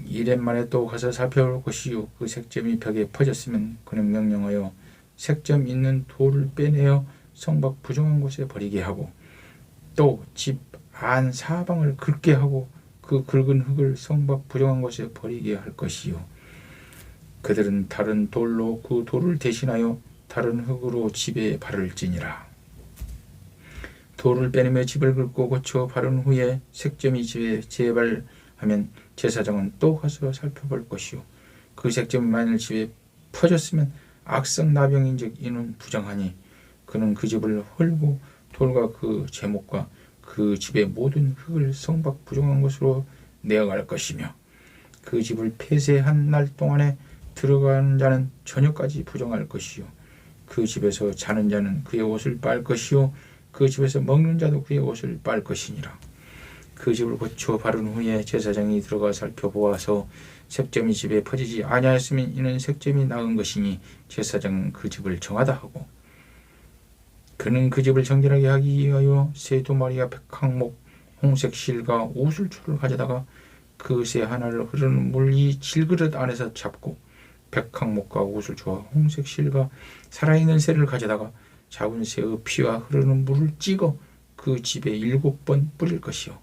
이래 만에 또 가서 살펴볼 것이요 그 색점이 벽에 퍼졌으면 그는 명령하여 색점 있는 돌을 빼내어 성밖 부정한 곳에 버리게 하고 또 집 안 사방을 긁게 하고 그 긁은 흙을 성밖 부정한 곳에 버리게 할 것이요 그들은 다른 돌로 그 돌을 대신하여 다른 흙으로 집에 바를지니라. 돌을 빼내며 집을 긁고 고쳐 바른 후에 색점이 집에 재발하면 제사장은 또 가서 살펴볼 것이요 그 색점이 만일 집에 퍼졌으면 악성 나병인즉 이는 부정하니 그는 그 집을 헐고 돌과 그 제목과 그 집의 모든 흙을 성밖 부정한 것으로 내어갈 것이며 그 집을 폐쇄한 날 동안에 들어가는 자는 저녁까지 부정할 것이요 그 집에서 자는 자는 그의 옷을 빨 것이요 그 집에서 먹는 자도 그의 옷을 빨 것이니라. 그 집을 고쳐 바른 후에 제사장이 들어가 살펴보아서 색점이 집에 퍼지지 아니하였으면 이는 색점이 나은 것이니 제사장은 그 집을 정하다 하고 그는 그 집을 정결하게 하기 위하여 새 2마리와 백항목 홍색 실과 우슬초를 가져다가 그 새 하나를 흐르는 물 이 질그릇 안에서 잡고 백항목과 우슬초와 홍색 실과 살아있는 새를 가져다가 잡은 새의 피와 흐르는 물을 찍어 그 집에 7번 뿌릴 것이요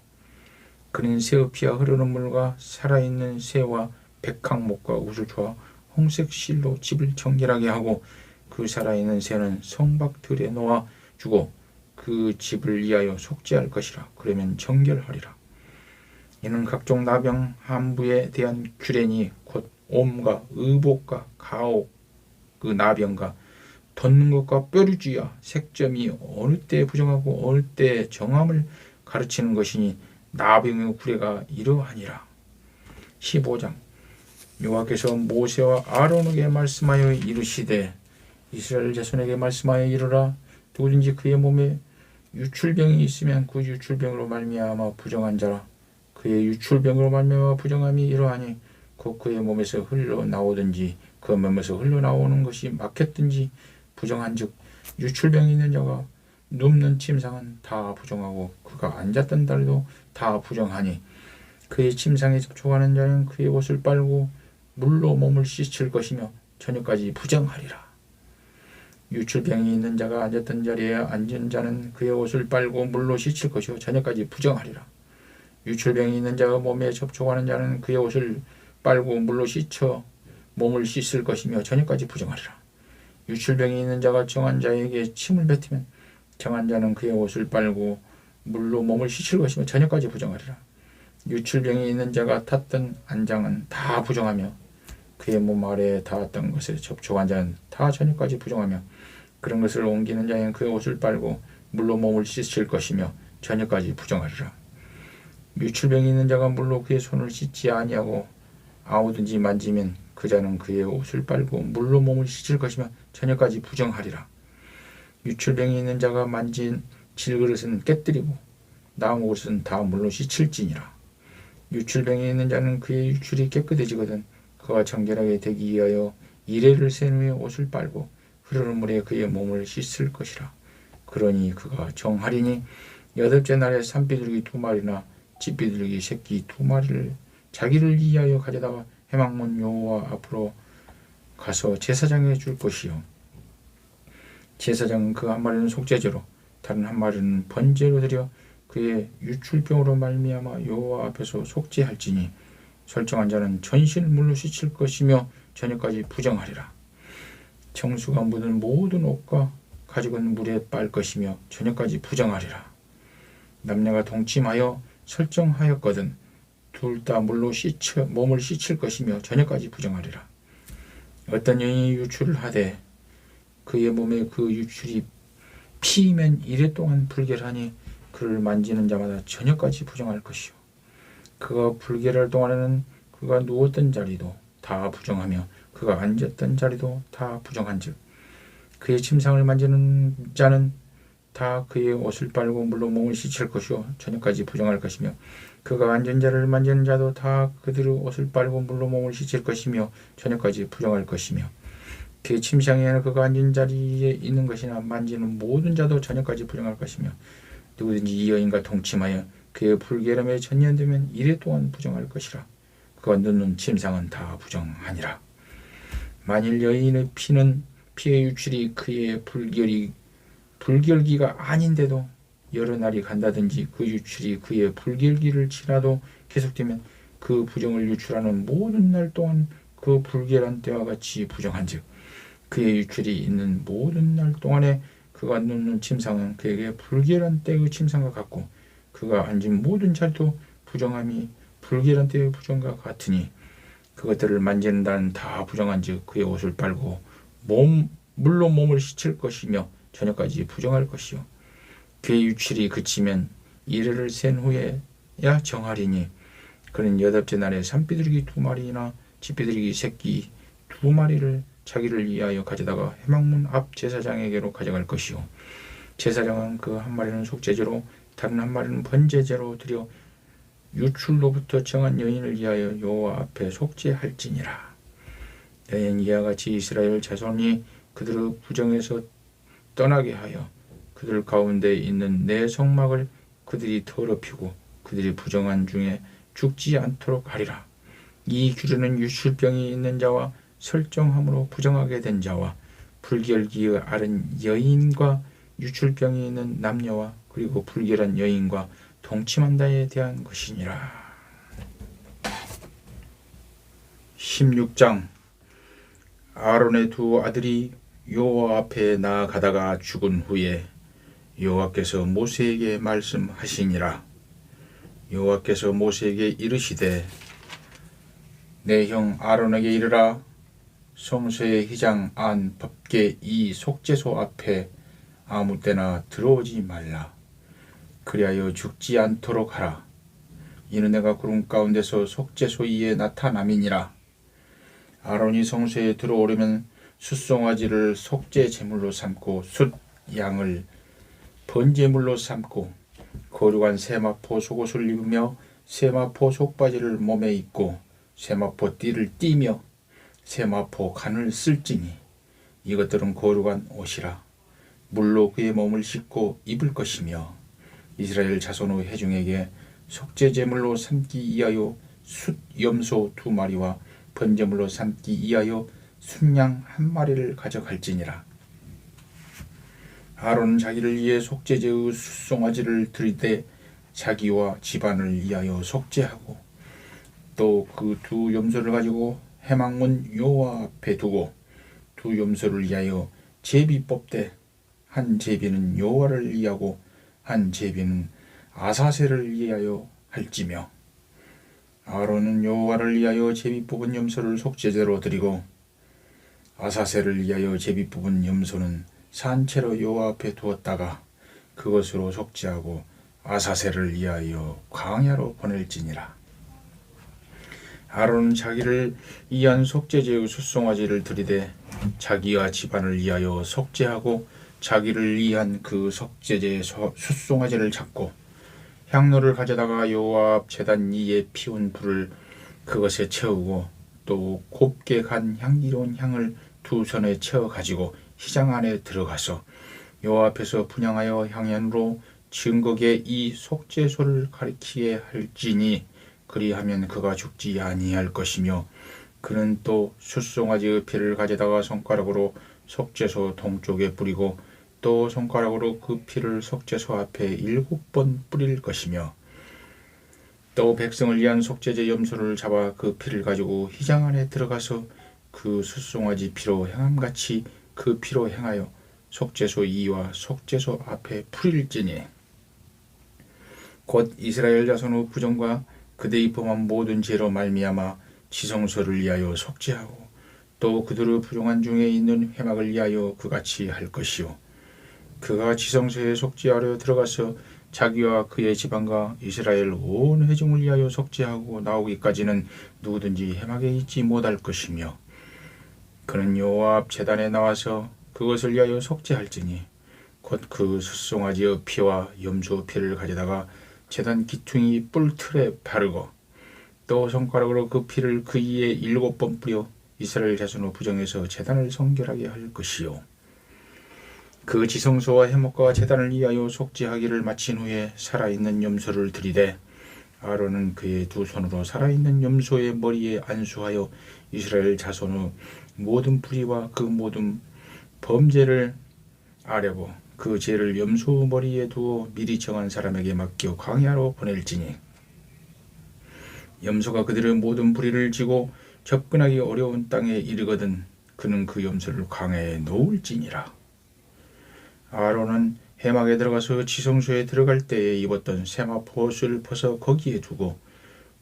그는 새의 피와 흐르는 물과 살아있는 새와 백항목과 우슬초와 홍색 실로 집을 정결하게 하고 그 살아있는 새는 성밖 들에 놓아 주고 그 집을 위하여 속죄할 것이라. 그러면 정결하리라. 이는 각종 나병 함부에 대한 규례니 곧 옴과 의복과 가옥 그 나병과 덧는 것과 뼈류지와 색점이 어느 때 부정하고 어느 때 정함을 가르치는 것이니 나병의 구례가 이러하니라. 15장 여호와께서 모세와 아론에게 말씀하여 이르시되 이스라엘 자손에게 말씀하여 이르라. 누구든지 그의 몸에 유출병이 있으면 그 유출병으로 말미암아 부정한 자라. 그의 유출병으로 말미암아 부정함이 이러하니 곧 그의 몸에서 흘러나오든지 그 몸에서 흘러나오는 것이 막혔든지 부정한즉 유출병이 있는 자가 눕는 침상은 다 부정하고 그가 앉았던 다리도 다 부정하니 그의 침상에 접촉하는 자는 그의 옷을 빨고 물로 몸을 씻을 것이며 저녁까지 부정하리라. 유출병이 있는 자가 앉았던 자리에 앉은 자는 그의 옷을 빨고 물로 씻을 것이요 저녁까지 부정하리라. 유출병이 있는 자가 몸에 접촉하는 자는 그의 옷을 빨고 물로 씻어 몸을 씻을 것이며 저녁까지 부정하리라. 유출병이 있는 자가 정한 자에게 침을 뱉으면 정한 자는 그의 옷을 빨고 물로 몸을 씻을 것이며 저녁까지 부정하리라. 유출병이 있는 자가 탔던 안장은 다 부정하며 그의 몸 아래에 닿았던 것에 접촉한 자는 다 저녁까지 부정하며 그런 것을 옮기는 자는 그의 옷을 빨고 물로 몸을 씻을 것이며 저녁까지 부정하리라. 유출병이 있는 자가 물로 그의 손을 씻지 아니하고 아무든지 만지면 그 자는 그의 옷을 빨고 물로 몸을 씻을 것이며 저녁까지 부정하리라. 유출병이 있는 자가 만진 질그릇은 깨뜨리고 나무 그릇은 다 물로 씻을지니라. 유출병이 있는 자는 그의 유출이 깨끗해지거든 그가 정결하게 되기 위하여 이레를 센 후에 옷을 빨고 흐르는 물에 그의 몸을 씻을 것이라. 그러니 그가 정하리니 여덟째 날에 산비둘기 2마리나 집비둘기 새끼 2마리를 자기를 위하여 가져다가 회막문 여호와 앞으로 가서 제사장에 줄 것이요 제사장은 그 한 마리는 속죄제로 다른 한 마리는 번제로 드려 그의 유출병으로 말미암아 여호와 앞에서 속죄할지니 설정한 자는 전신을 물로 씻을 것이며 저녁까지 부정하리라. 정수가 묻은 모든 옷과 가죽은 물에 빨 것이며 저녁까지 부정하리라. 남녀가 동침하여 설정하였거든 둘 다 물로 몸을 씻을 것이며 저녁까지 부정하리라. 어떤 여인이 유출을 하되 그의 몸에 그 유출이 피이면 이래 동안 불결하니 그를 만지는 자마다 저녁까지 부정할 것이요 그가 불결할 동안에는 그가 누웠던 자리도 다 부정하며 그가 앉았던 자리도 다 부정한즉 그의 침상을 만지는 자는 다 그의 옷을 빨고 물로 몸을 씻을 것이요 저녁까지 부정할 것이며 그가 앉은 자를 만지는 자도 다 그들의 옷을 빨고 물로 몸을 씻을 것이며 저녁까지 부정할 것이며 그의 침상에는 그가 앉은 자리에 있는 것이나 만지는 모든 자도 저녁까지 부정할 것이며 누구든지 이 여인과 동침하여 그의 불결함에 전염되면 이래 동안 부정할 것이라. 그가 눕는 침상은 다 부정하니라. 만일 여인의 피의 유출이 그의 불결기가 아닌데도 여러 날이 간다든지 그 유출이 그의 불결기를 지나도 계속되면 그 부정을 유출하는 모든 날 동안 그 불결한 때와 같이 부정한즉 그의 유출이 있는 모든 날 동안에 그가 눕는 침상은 그에게 불결한 때의 침상과 같고 그가 앉은 모든 자리도 부정함이 불결한 때의 부정과 같으니 그것들을 만지는 자는 다 부정한즉 그의 옷을 빨고 물로 몸을 씻을 것이며 저녁까지 부정할 것이요 그의 유출이 그치면 이레를 센 후에야 정하리니 그는 여덟째 날에 산비둘기 2마리나 집비둘기 새끼 2마리를 자기를 위하여 가져다가 회막문 앞 제사장에게로 가져갈 것이요 제사장은 그 한 마리는 속죄제로 다른 한 마리는 번제제로 드려 유출로부터 정한 여인을 위하여 여호와 앞에 속죄할지니라. 여인 이와 같이 이스라엘 자손이 그들의 부정에서 떠나게 하여 그들 가운데 있는 내 성막을 그들이 더럽히고 그들이 부정한 중에 죽지 않도록 하리라. 이 규례는 유출병이 있는 자와 설정함으로 부정하게 된 자와 불결기의 앓은 여인과 유출병이 있는 남녀와 그리고 불결한 여인과 동침한다에 대한 것이니라. 16장 아론의 2 아들이 여호와 앞에 나아가다가 죽은 후에 여호와께서 모세에게 말씀하시니라. 여호와께서 모세에게 이르시되 내 형 아론에게 이르라. 성소의 휘장 안 법궤 이 속죄소 앞에 아무 때나 들어오지 말라. 그리하여 죽지 않도록 하라. 이는 내가 구름 가운데서 속죄소 위에 나타남이니라. 아론이 성소에 들어오려면 숫송아지를 속죄 제물로 삼고 숫 양을 번제물로 삼고 거룩한 세마포 속옷을 입으며 세마포 속바지를 몸에 입고 세마포 띠를 띠며 세마포 간을 쓸지니 이것들은 거룩한 옷이라. 물로 그의 몸을 씻고 입을 것이며 이스라엘 자손의 회중에게 속죄제물로 삼기 위하여 숫 염소 2마리와 번제물로 삼기 위하여 순양 1마리를 가져갈지니라. 아론은 자기를 위해 속죄제의 숫송아지를 드리되 자기와 집안을 위하여 속죄하고 또 그 2 염소를 가지고 회막문 여호와 앞에 두고 2 염소를 위하여 제비 뽑되 한 제비는 여호와를 위하고 한 제비는 아사셀을 위하여 할지며 아론은 여호와를 위하여 제비 뽑은 염소를 속죄제로 드리고 아사셀을 위하여 제비 뽑은 염소는 산채로 여호와 앞에 두었다가 그것으로 속죄하고 아사셀을 위하여 광야로 보낼지니라. 아론은 자기를 위한 속죄제의 숫송아지를 들이되 자기와 집안을 위하여 속죄하고 자기를 위한 그 속죄제의 숫송아지를 잡고 향로를 가져다가 여호와 앞 제단 위에 피운 불을 그것에 채우고 또 곱게 간 향기로운 향을 두 손에 채워 가지고 휘장 안에 들어가서 여호와 앞에서 분향하여 향연으로 증거게 이 속죄소를 가리키게 할지니 그리하면 그가 죽지 아니할 것이며 그는 또 숫송아지의 피를 가져다가 손가락으로 속죄소 동쪽에 뿌리고 또 손가락으로 그 피를 속죄소 앞에 7번 뿌릴 것이며 또 백성을 위한 속죄제 염소를 잡아 그 피를 가지고 휘장 안에 들어가서 그 숫송아지 피로 행함같이 그 피로 행하여 속죄소 이와 속죄소 앞에 뿌릴지니 곧 이스라엘 자손의 부정과 그들이 범한 모든 죄로 말미암아 지성소를 위하여 속죄하고 또 그들의 부정한 중에 있는 회막을 위하여 그같이 할 것이요 그가 지성소에 속죄하려 들어가서 자기와 그의 집안과 이스라엘 온 회중을 위하여 속죄하고 나오기까지는 누구든지 회막에 있지 못할 것이며 그는 여호와 앞 제단에 나와서 그것을 위하여 속죄할지니 곧 그 숫송아지의 피와 염소 피를 가져다가 제단 기퉁이 뿔 틀에 바르고 또 손가락으로 그 피를 그 위에 7번 뿌려 이스라엘 자손의 부정에서 제단을 성결하게 할 것이요 그 지성소와 해목과 제단을 위하여 속죄하기를 마친 후에 살아있는 염소를 들이되 아론은 그의 두 손으로 살아있는 염소의 머리에 안수하여 이스라엘 자손의 모든 불의와 그 모든 범죄를 아뢰고 그 죄를 염소 머리에 두어 미리 정한 사람에게 맡겨 광야로 보낼지니 염소가 그들의 모든 불의를 지고 접근하기 어려운 땅에 이르거든 그는 그 염소를 광야에 놓을지니라. 아론은 회막에 들어가서 지성소에 들어갈 때에 입었던 세마포 옷을 벗어 거기에 두고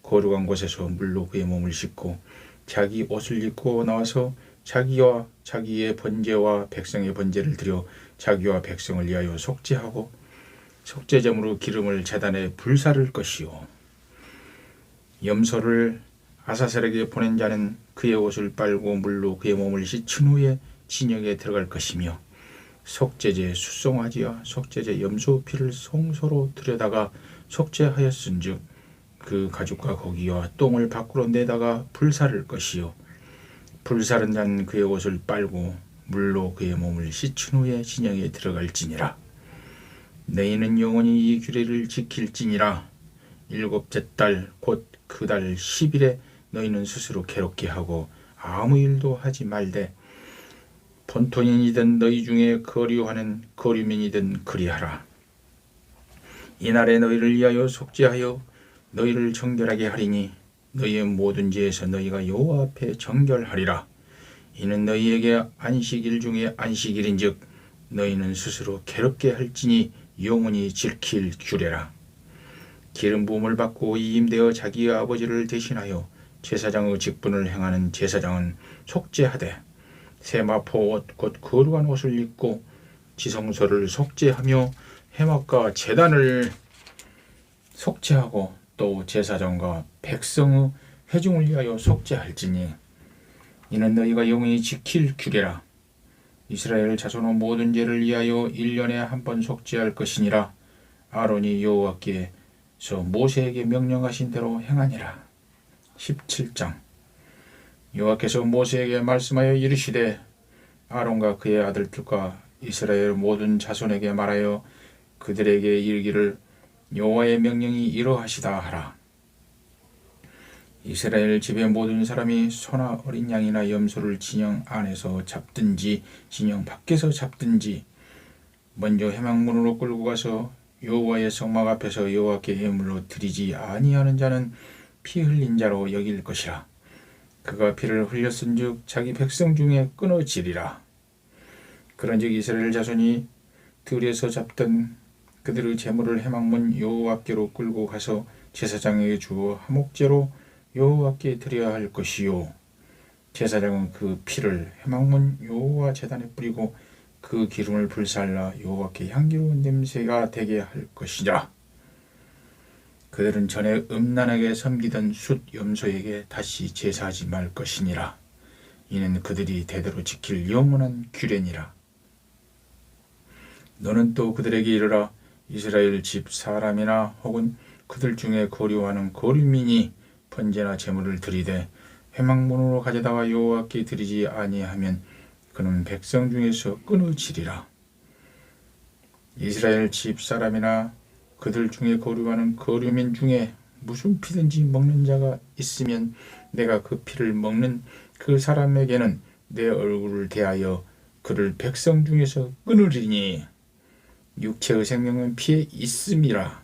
거룩한 곳에서 물로 그의 몸을 씻고 자기 옷을 입고 나와서 자기와 자기의 번제와 백성의 번제를 드려 자기와 백성을 위하여 속죄하고 속죄제물로 기름을 제단에 불사를 것이요 염소를 아사셀에게 보낸 자는 그의 옷을 빨고 물로 그의 몸을 씻은 후에 진영에 들어갈 것이며 속죄제 숫송아지와 속죄제 염소 피를 송소로 들여다가 속죄하였은즉 그 가죽과 고기와 똥을 밖으로 내다가 불사를 것이요 불사른 자는 그의 옷을 빨고 물로 그의 몸을 씻은 후에 진영에 들어갈지니라. 너희는 영원히 이 규례를 지킬지니라. 7째 달 곧 그 달 10일에 너희는 스스로 괴롭게 하고 아무 일도 하지 말되 본토인이든 너희 중에 거류하는 거류민이든 그리하라. 이날에 너희를 위하여 속죄하여 너희를 정결하게 하리니 너희의 모든 죄에서 너희가 여호와 앞에 정결하리라. 이는 너희에게 안식일 중에 안식일인즉 너희는 스스로 괴롭게 할지니 영원히 지킬 규례라. 기름 부음을 받고 이임되어 자기의 아버지를 대신하여 제사장의 직분을 행하는 제사장은 속죄하되 세마포 옷 곧 거룩한 옷을 입고 지성소를 속죄하며 회막과 제단을 속죄하고 또 제사장과 백성의 회중을 위하여 속죄할지니 이는 너희가 영원히 지킬 규례라. 이스라엘 자손의 모든 죄를 위하여 1년에 한 번 속죄할 것이니라. 아론이 여호와께서 모세에게 명령하신 대로 행하니라. 17장 여호와께서 모세에게 말씀하여 이르시되 아론과 그의 아들들과 이스라엘 모든 자손에게 말하여 그들에게 이르기를 여호와의 명령이 이러하시다 하라. 이스라엘 집의 모든 사람이 소나 어린 양이나 염소를 진영 안에서 잡든지 진영 밖에서 잡든지 먼저 회막문으로 끌고 가서 여호와의 성막 앞에서 여호와께 예물로 드리지 아니하는 자는 피 흘린 자로 여길 것이라. 그가 피를 흘렸은즉 자기 백성 중에 끊어지리라. 그런즉 이스라엘 자손이 들에서 잡던 그들의 제물을 회막문 여호와께로 끌고 가서 제사장에게 주어 화목제로 여호와께 드려야 할 것이요 제사장은 그 피를 회막문 여호와 제단에 뿌리고 그 기름을 불살라 여호와께 향기로운 냄새가 되게 할 것이라. 그들은 전에 음란하게 섬기던 숫 염소에게 다시 제사하지 말 것이니라. 이는 그들이 대대로 지킬 영원한 규례니라. 너는 또 그들에게 이르라. 이스라엘 집 사람이나 혹은 그들 중에 거류하는 거류민이 번제나 제물을 드리되 회막문으로 가져다가 여호와께 드리지 아니하면 그는 백성 중에서 끊어지리라. 이스라엘 집 사람이나 그들 중에 거류하는 거류민 중에 무슨 피든지 먹는 자가 있으면 내가 그 피를 먹는 그 사람에게는 내 얼굴을 대하여 그를 백성 중에서 끊으리니 육체의 생명은 피에 있음이라.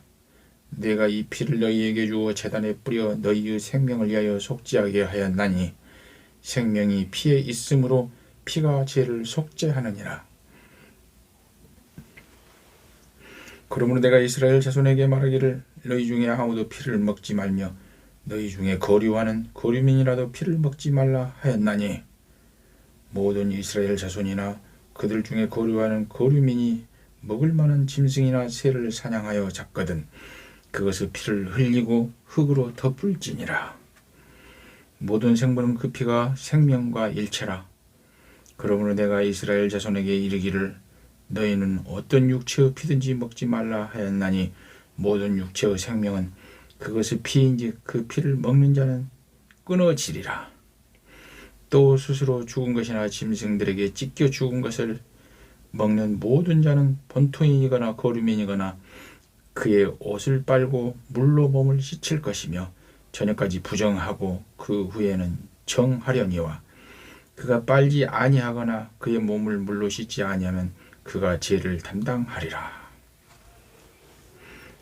내가 이 피를 너희에게 주어 제단에 뿌려 너희의 생명을 위하여 속죄하게 하였나니 생명이 피에 있으므로 피가 죄를 속죄하느니라. 그러므로 내가 이스라엘 자손에게 말하기를 너희 중에 아무도 피를 먹지 말며 너희 중에 거류하는 거류민이라도 피를 먹지 말라 하였나니 모든 이스라엘 자손이나 그들 중에 거류하는 거류민이 먹을 만한 짐승이나 새를 사냥하여 잡거든 그것의 피를 흘리고 흙으로 덮을지니라. 모든 생물은 그 피가 생명과 일체라. 그러므로 내가 이스라엘 자손에게 이르기를 너희는 어떤 육체의 피든지 먹지 말라 하였나니 모든 육체의 생명은 그것의 피인즉 그 피를 먹는 자는 끊어지리라. 또 스스로 죽은 것이나 짐승들에게 찢겨 죽은 것을 먹는 모든 자는 본토인이거나 거류민이거나 그의 옷을 빨고 물로 몸을 씻을 것이며 저녁까지 부정하고 그 후에는 정하려니와 그가 빨지 아니하거나 그의 몸을 물로 씻지 아니하면 그가 죄를 담당하리라.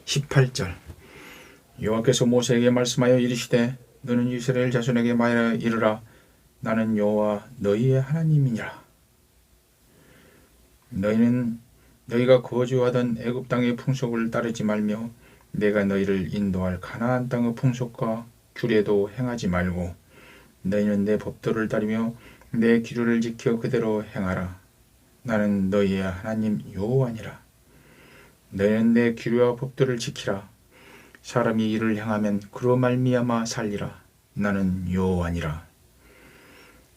18절 여호와께서 모세에게 말씀하여 이르시되 너는 이스라엘 자손에게 말하여 이르라. 나는 여호와 너희의 하나님이니라. 너희는 너희가 거주하던 애굽 땅의 풍속을 따르지 말며 내가 너희를 인도할 가나안 땅의 풍속과 규례도 행하지 말고 너희는 내 법도를 따르며 내 기류를 지켜 그대로 행하라. 나는 너희의 하나님 여호와니라. 너희는 내 기류와 법도를 지키라. 사람이 이를 행하면 그로 말미암아 살리라. 나는 여호와니라.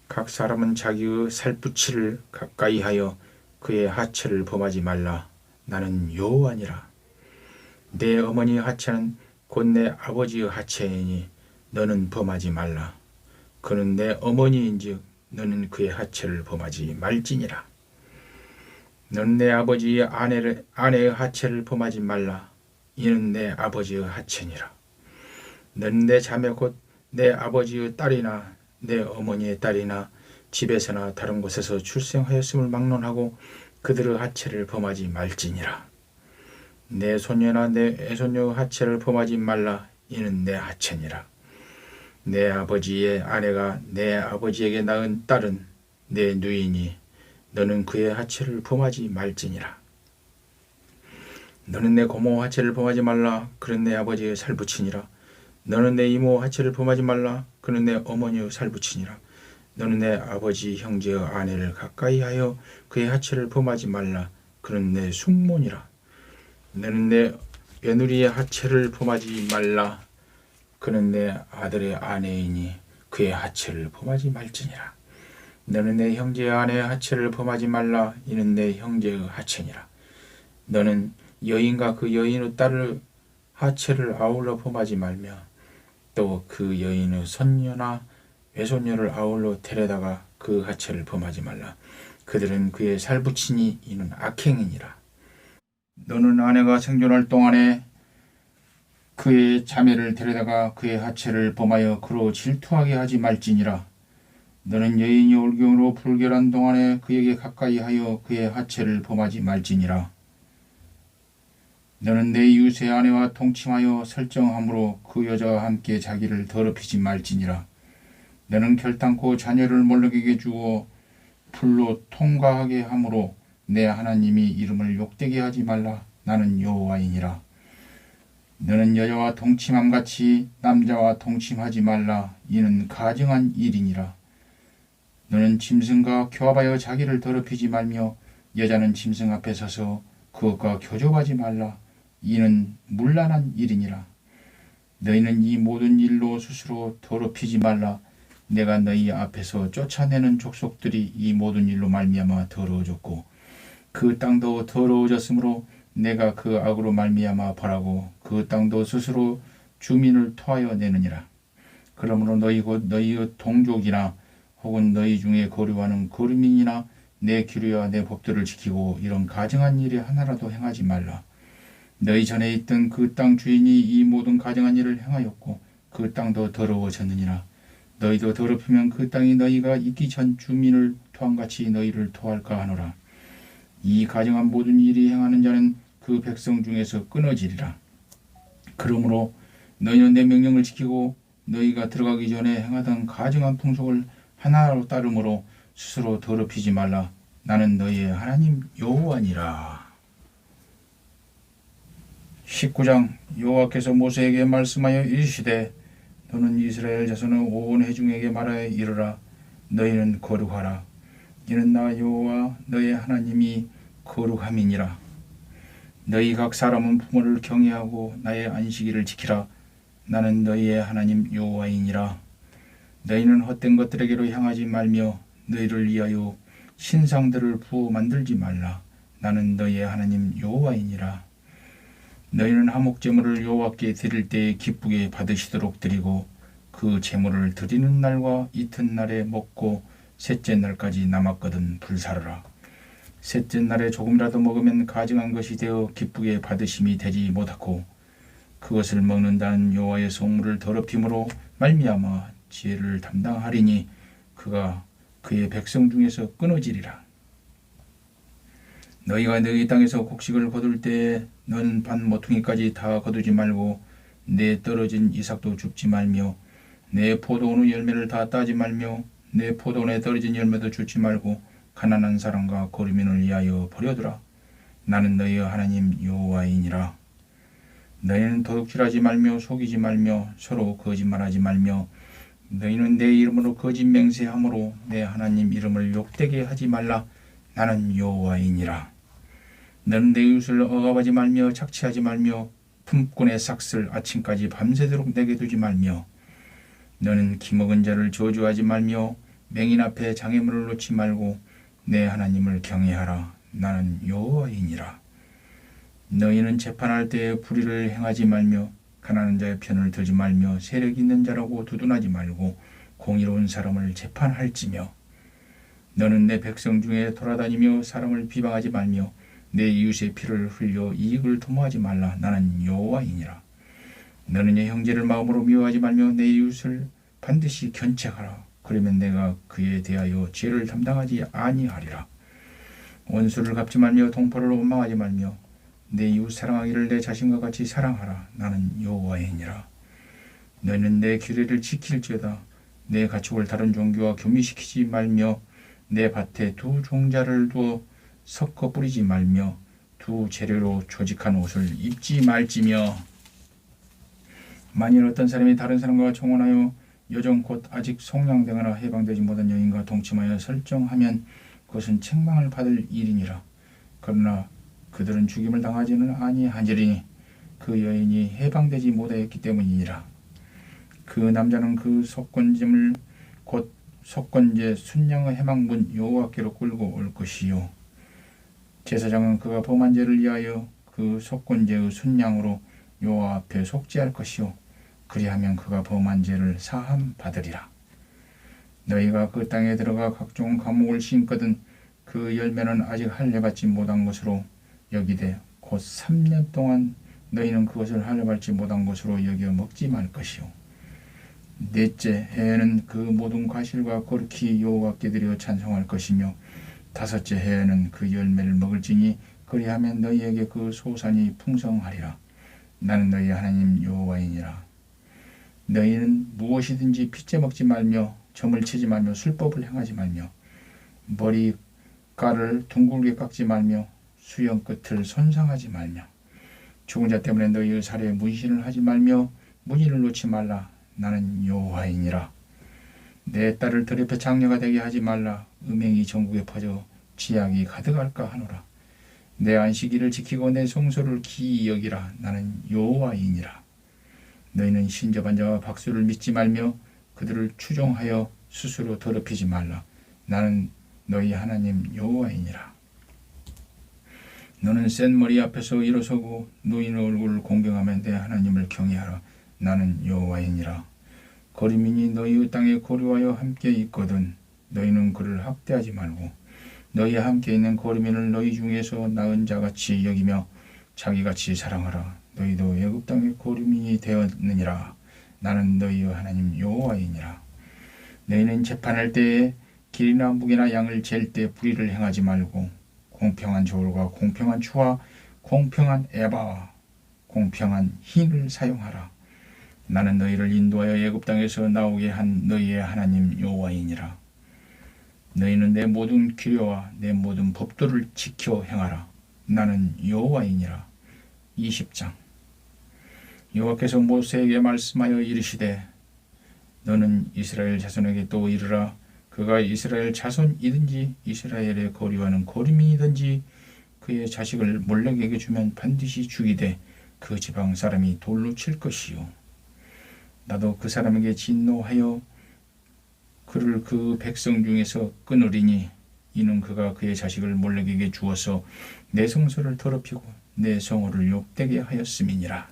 각 사람은 자기의 살붙이를 가까이 하여 그의 하체를 범하지 말라. 나는 여호와니라. 내 어머니의 하체는 곧 내 아버지의 하체이니 너는 범하지 말라. 그는 내 어머니인즉 너는 그의 하체를 범하지 말지니라. 너는 내 아버지의 아내의 하체를 범하지 말라. 이는 내 아버지의 하체니라. 너는 내 자매 곧 내 아버지의 딸이나 내 어머니의 딸이나 집에서나 다른 곳에서 출생하였음을 막론하고 그들의 하체를 범하지 말지니라. 내 손녀나 내 애손녀의 하체를 범하지 말라. 이는 내 하체니라. 내 아버지의 아내가 내 아버지에게 낳은 딸은 내 누이니 너는 그의 하체를 범하지 말지니라. 너는 내 고모 하체를 범하지 말라. 그는 내 아버지의 살붙이니라. 너는 내 이모 하체를 범하지 말라. 그는 내 어머니의 살붙이니라. 너는 내 아버지 형제의 아내를 가까이 하여 그의 하체를 범하지 말라. 그는 내 숙모니라. 너는 내 며느리의 하체를 범하지 말라. 그는 내 아들의 아내이니 그의 하체를 범하지 말지니라. 너는 내 형제의 아내의 하체를 범하지 말라. 이는 내 형제의 하체니라. 너는 여인과 그 여인의 딸의 하체를 아울러 범하지 말며 또 그 여인의 손녀나 외손녀를 아울러 데려다가 그 하체를 범하지 말라. 그들은 그의 살붙이니 이는 악행이니라. 너는 아내가 생존할 동안에 그의 자매를 데려다가 그의 하체를 범하여 그로 질투하게 하지 말지니라. 너는 여인이 올 경으로 불결한 동안에 그에게 가까이 하여 그의 하체를 범하지 말지니라. 너는 내 이웃의 아내와 동침하여 설정함으로 그 여자와 함께 자기를 더럽히지 말지니라. 너는 결단코 자녀를 몰록에게 주어 불로 통과하게 함으로 내 하나님이 이름을 욕되게 하지 말라. 나는 여호와이니라. 너는 여자와 동침함같이 남자와 동침하지 말라. 이는 가증한 일이니라. 너는 짐승과 교합하여 자기를 더럽히지 말며 여자는 짐승 앞에 서서 그것과 교접하지 말라. 이는 문란한 일이니라. 너희는 이 모든 일로 스스로 더럽히지 말라. 내가 너희 앞에서 쫓아내는 족속들이 이 모든 일로 말미암아 더러워졌고 그 땅도 더러워졌으므로 내가 그 악으로 말미암아 벌하고 그 땅도 스스로 주민을 토하여 내느니라. 그러므로 너희 곧 너희의 동족이나 혹은 너희 중에 거류하는 거류민이나 내 규례와 내 법들을 지키고 이런 가증한 일이 하나라도 행하지 말라. 너희 전에 있던 그 땅 주인이 이 모든 가증한 일을 행하였고 그 땅도 더러워졌느니라. 너희도 더럽히면 그 땅이 너희가 있기 전 주민을 토함같이 너희를 토할까 하노라. 이 가증한 모든 일이 행하는 자는 그 백성 중에서 끊어지리라. 그러므로 너희는 내 명령을 지키고 너희가 들어가기 전에 행하던 가증한 풍속을 하나로 따름으로 스스로 더럽히지 말라. 나는 너희의 하나님 여호와니라. 19장. 여호와께서 모세에게 말씀하여 이르시되 너는 이스라엘 자손의 온 회중에게 말하여 이르라. 너희는 거룩하라. 이는 나 여호와 너희 하나님이 거룩함이니라. 너희 각 사람은 부모를 경외하고 나의 안식일을 지키라. 나는 너희의 하나님 여호와이니라. 너희는 헛된 것들에게로 향하지 말며 너희를 위하여 신상들을 부어 만들지 말라. 나는 너희의 하나님 여호와이니라. 너희는 화목제물을 여호와께 드릴 때에 기쁘게 받으시도록 드리고 그 제물을 드리는 날과 이튿날에 먹고 셋째 날까지 남았거든 불사르라. 셋째 날에 조금이라도 먹으면 가증한 것이 되어 기쁘게 받으심이 되지 못하고 그것을 먹는다는 여호와의 성물을 더럽힘으로 말미암아 죄를 담당하리니 그가 그의 백성 중에서 끊어지리라. 너희가 너희 땅에서 곡식을 거둘 때에 너는 반 모퉁이까지 다 거두지 말고 내 떨어진 이삭도 줍지 말며 내 포도원의 열매를 다 따지 말며 내 포도원에 떨어진 열매도 줍지 말고 가난한 사람과 거류민을 위하여 버려두라. 나는 너희의 하나님 여호와이니라. 너희는 도둑질하지 말며 속이지 말며 서로 거짓말하지 말며 너희는 내 이름으로 거짓 맹세함으로 내 하나님 이름을 욕되게 하지 말라. 나는 여호와이니라. 너는 내 이웃을 억압하지 말며 착취하지 말며 품꾼의 삭슬 아침까지 밤새도록 내게 두지 말며 너는 기먹은 자를 저주하지 말며 맹인 앞에 장애물을 놓지 말고 내 하나님을 경외하라. 나는 여호와이니라. 너희는 재판할 때에 불의를 행하지 말며 가난한 자의 편을 들지 말며 세력 있는 자라고 두둔하지 말고 공의로운 사람을 재판할지며 너는 내 백성 중에 돌아다니며 사람을 비방하지 말며 내 이웃의 피를 흘려 이익을 도모하지 말라. 나는 여호와이니라. 너는 내 형제를 마음으로 미워하지 말며 내 이웃을 반드시 견책하라. 그러면 내가 그에 대하여 죄를 담당하지 아니하리라. 원수를 갚지 말며 동포를 원망하지 말며 내 이웃 사랑하기를 내 자신과 같이 사랑하라. 나는 여호와이니라. 너희는 내 규례를 지킬지어다. 내 가축을 다른 종교와 교미시키지 말며 내 밭에 두 종자를 두어 섞어 뿌리지 말며 두 재료로 조직한 옷을 입지 말지며 만일 어떤 사람이 다른 사람과 청혼하여 여종 곧 아직 속량되거나 해방되지 못한 여인과 동침하여 설정하면 그것은 책망을 받을 일이니라. 그러나 그들은 죽임을 당하지는 아니하니니 그 여인이 해방되지 못하였기 때문이니라. 그 남자는 그 속건제물 곧 속건제 순양의 해방문 여호와께로 끌고 올 것이요 제사장은 그가 범한 죄를 위하여 그 속건제의 순양으로 여호와 앞에 속죄할 것이요 그리하면 그가 범한 죄를 사함 받으리라. 너희가 그 땅에 들어가 각종 과목을 심거든 그 열매는 아직 할례받지 못한 것으로 여기되 곧 3년 동안 너희는 그것을 할례받지 못한 것으로 여겨 먹지 말 것이요 넷째 해에는 그 모든 과실과 거룩히 여호와께 드려 찬송할 것이며 다섯째 해에는 그 열매를 먹을지니 그리하면 너희에게 그 소산이 풍성하리라. 나는 너희 하나님 여호와이니라. 너희는 무엇이든지 핏째 먹지 말며 점을 치지 말며 술법을 행하지 말며 머리깔을 둥글게 깎지 말며 수염 끝을 손상하지 말며 죽은 자 때문에 너희의 살에 문신을 하지 말며 문의를 놓지 말라. 나는 여호와이니라. 내 딸을 더럽혀 장녀가 되게 하지 말라. 음행이 전국에 퍼져 지약이 가득할까 하노라. 내 안식일을 지키고 내 성소를 기이 여기라. 나는 여호와이니라. 너희는 신접한 자와 박수를 믿지 말며 그들을 추종하여 스스로 더럽히지 말라. 나는 너희 하나님 여호와이니라. 너는 센 머리 앞에서 일어서고 노인 얼굴을 공경하며 내 하나님을 경외하라. 나는 여호와이니라. 거류민이 너희 땅에 거류하여 함께 있거든 너희는 그를 학대하지 말고 너희와 함께 있는 거류민을 너희 중에서 나은 자같이 여기며 자기같이 사랑하라. 너희도 애굽 땅의 거류민이 되었느니라. 나는 너희의 하나님 여호와이니라. 너희는 재판할 때에 길이나 무게나 양을 잴 때 불의를 행하지 말고 공평한 저울과 공평한 추와 공평한 에바와 공평한 흰을 사용하라. 나는 너희를 인도하여 애굽 땅에서 나오게 한 너희의 하나님 여호와이니라. 너희는 내 모든 규례와 내 모든 법도를 지켜 행하라. 나는 여호와이니라. 20장. 여호와께서 모세에게 말씀하여 이르시되 너는 이스라엘 자손에게 또 이르라. 그가 이스라엘 자손이든지 이스라엘에 거류하는 거류민이든지 그의 자식을 몰렉에게 주면 반드시 죽이되 그 지방 사람이 돌로 칠 것이요 나도 그 사람에게 진노하여 그를 그 백성 중에서 끊으리니 이는 그가 그의 자식을 몰렉에게 주어서 내 성소를 더럽히고 내 성호를 욕되게 하였음이니라.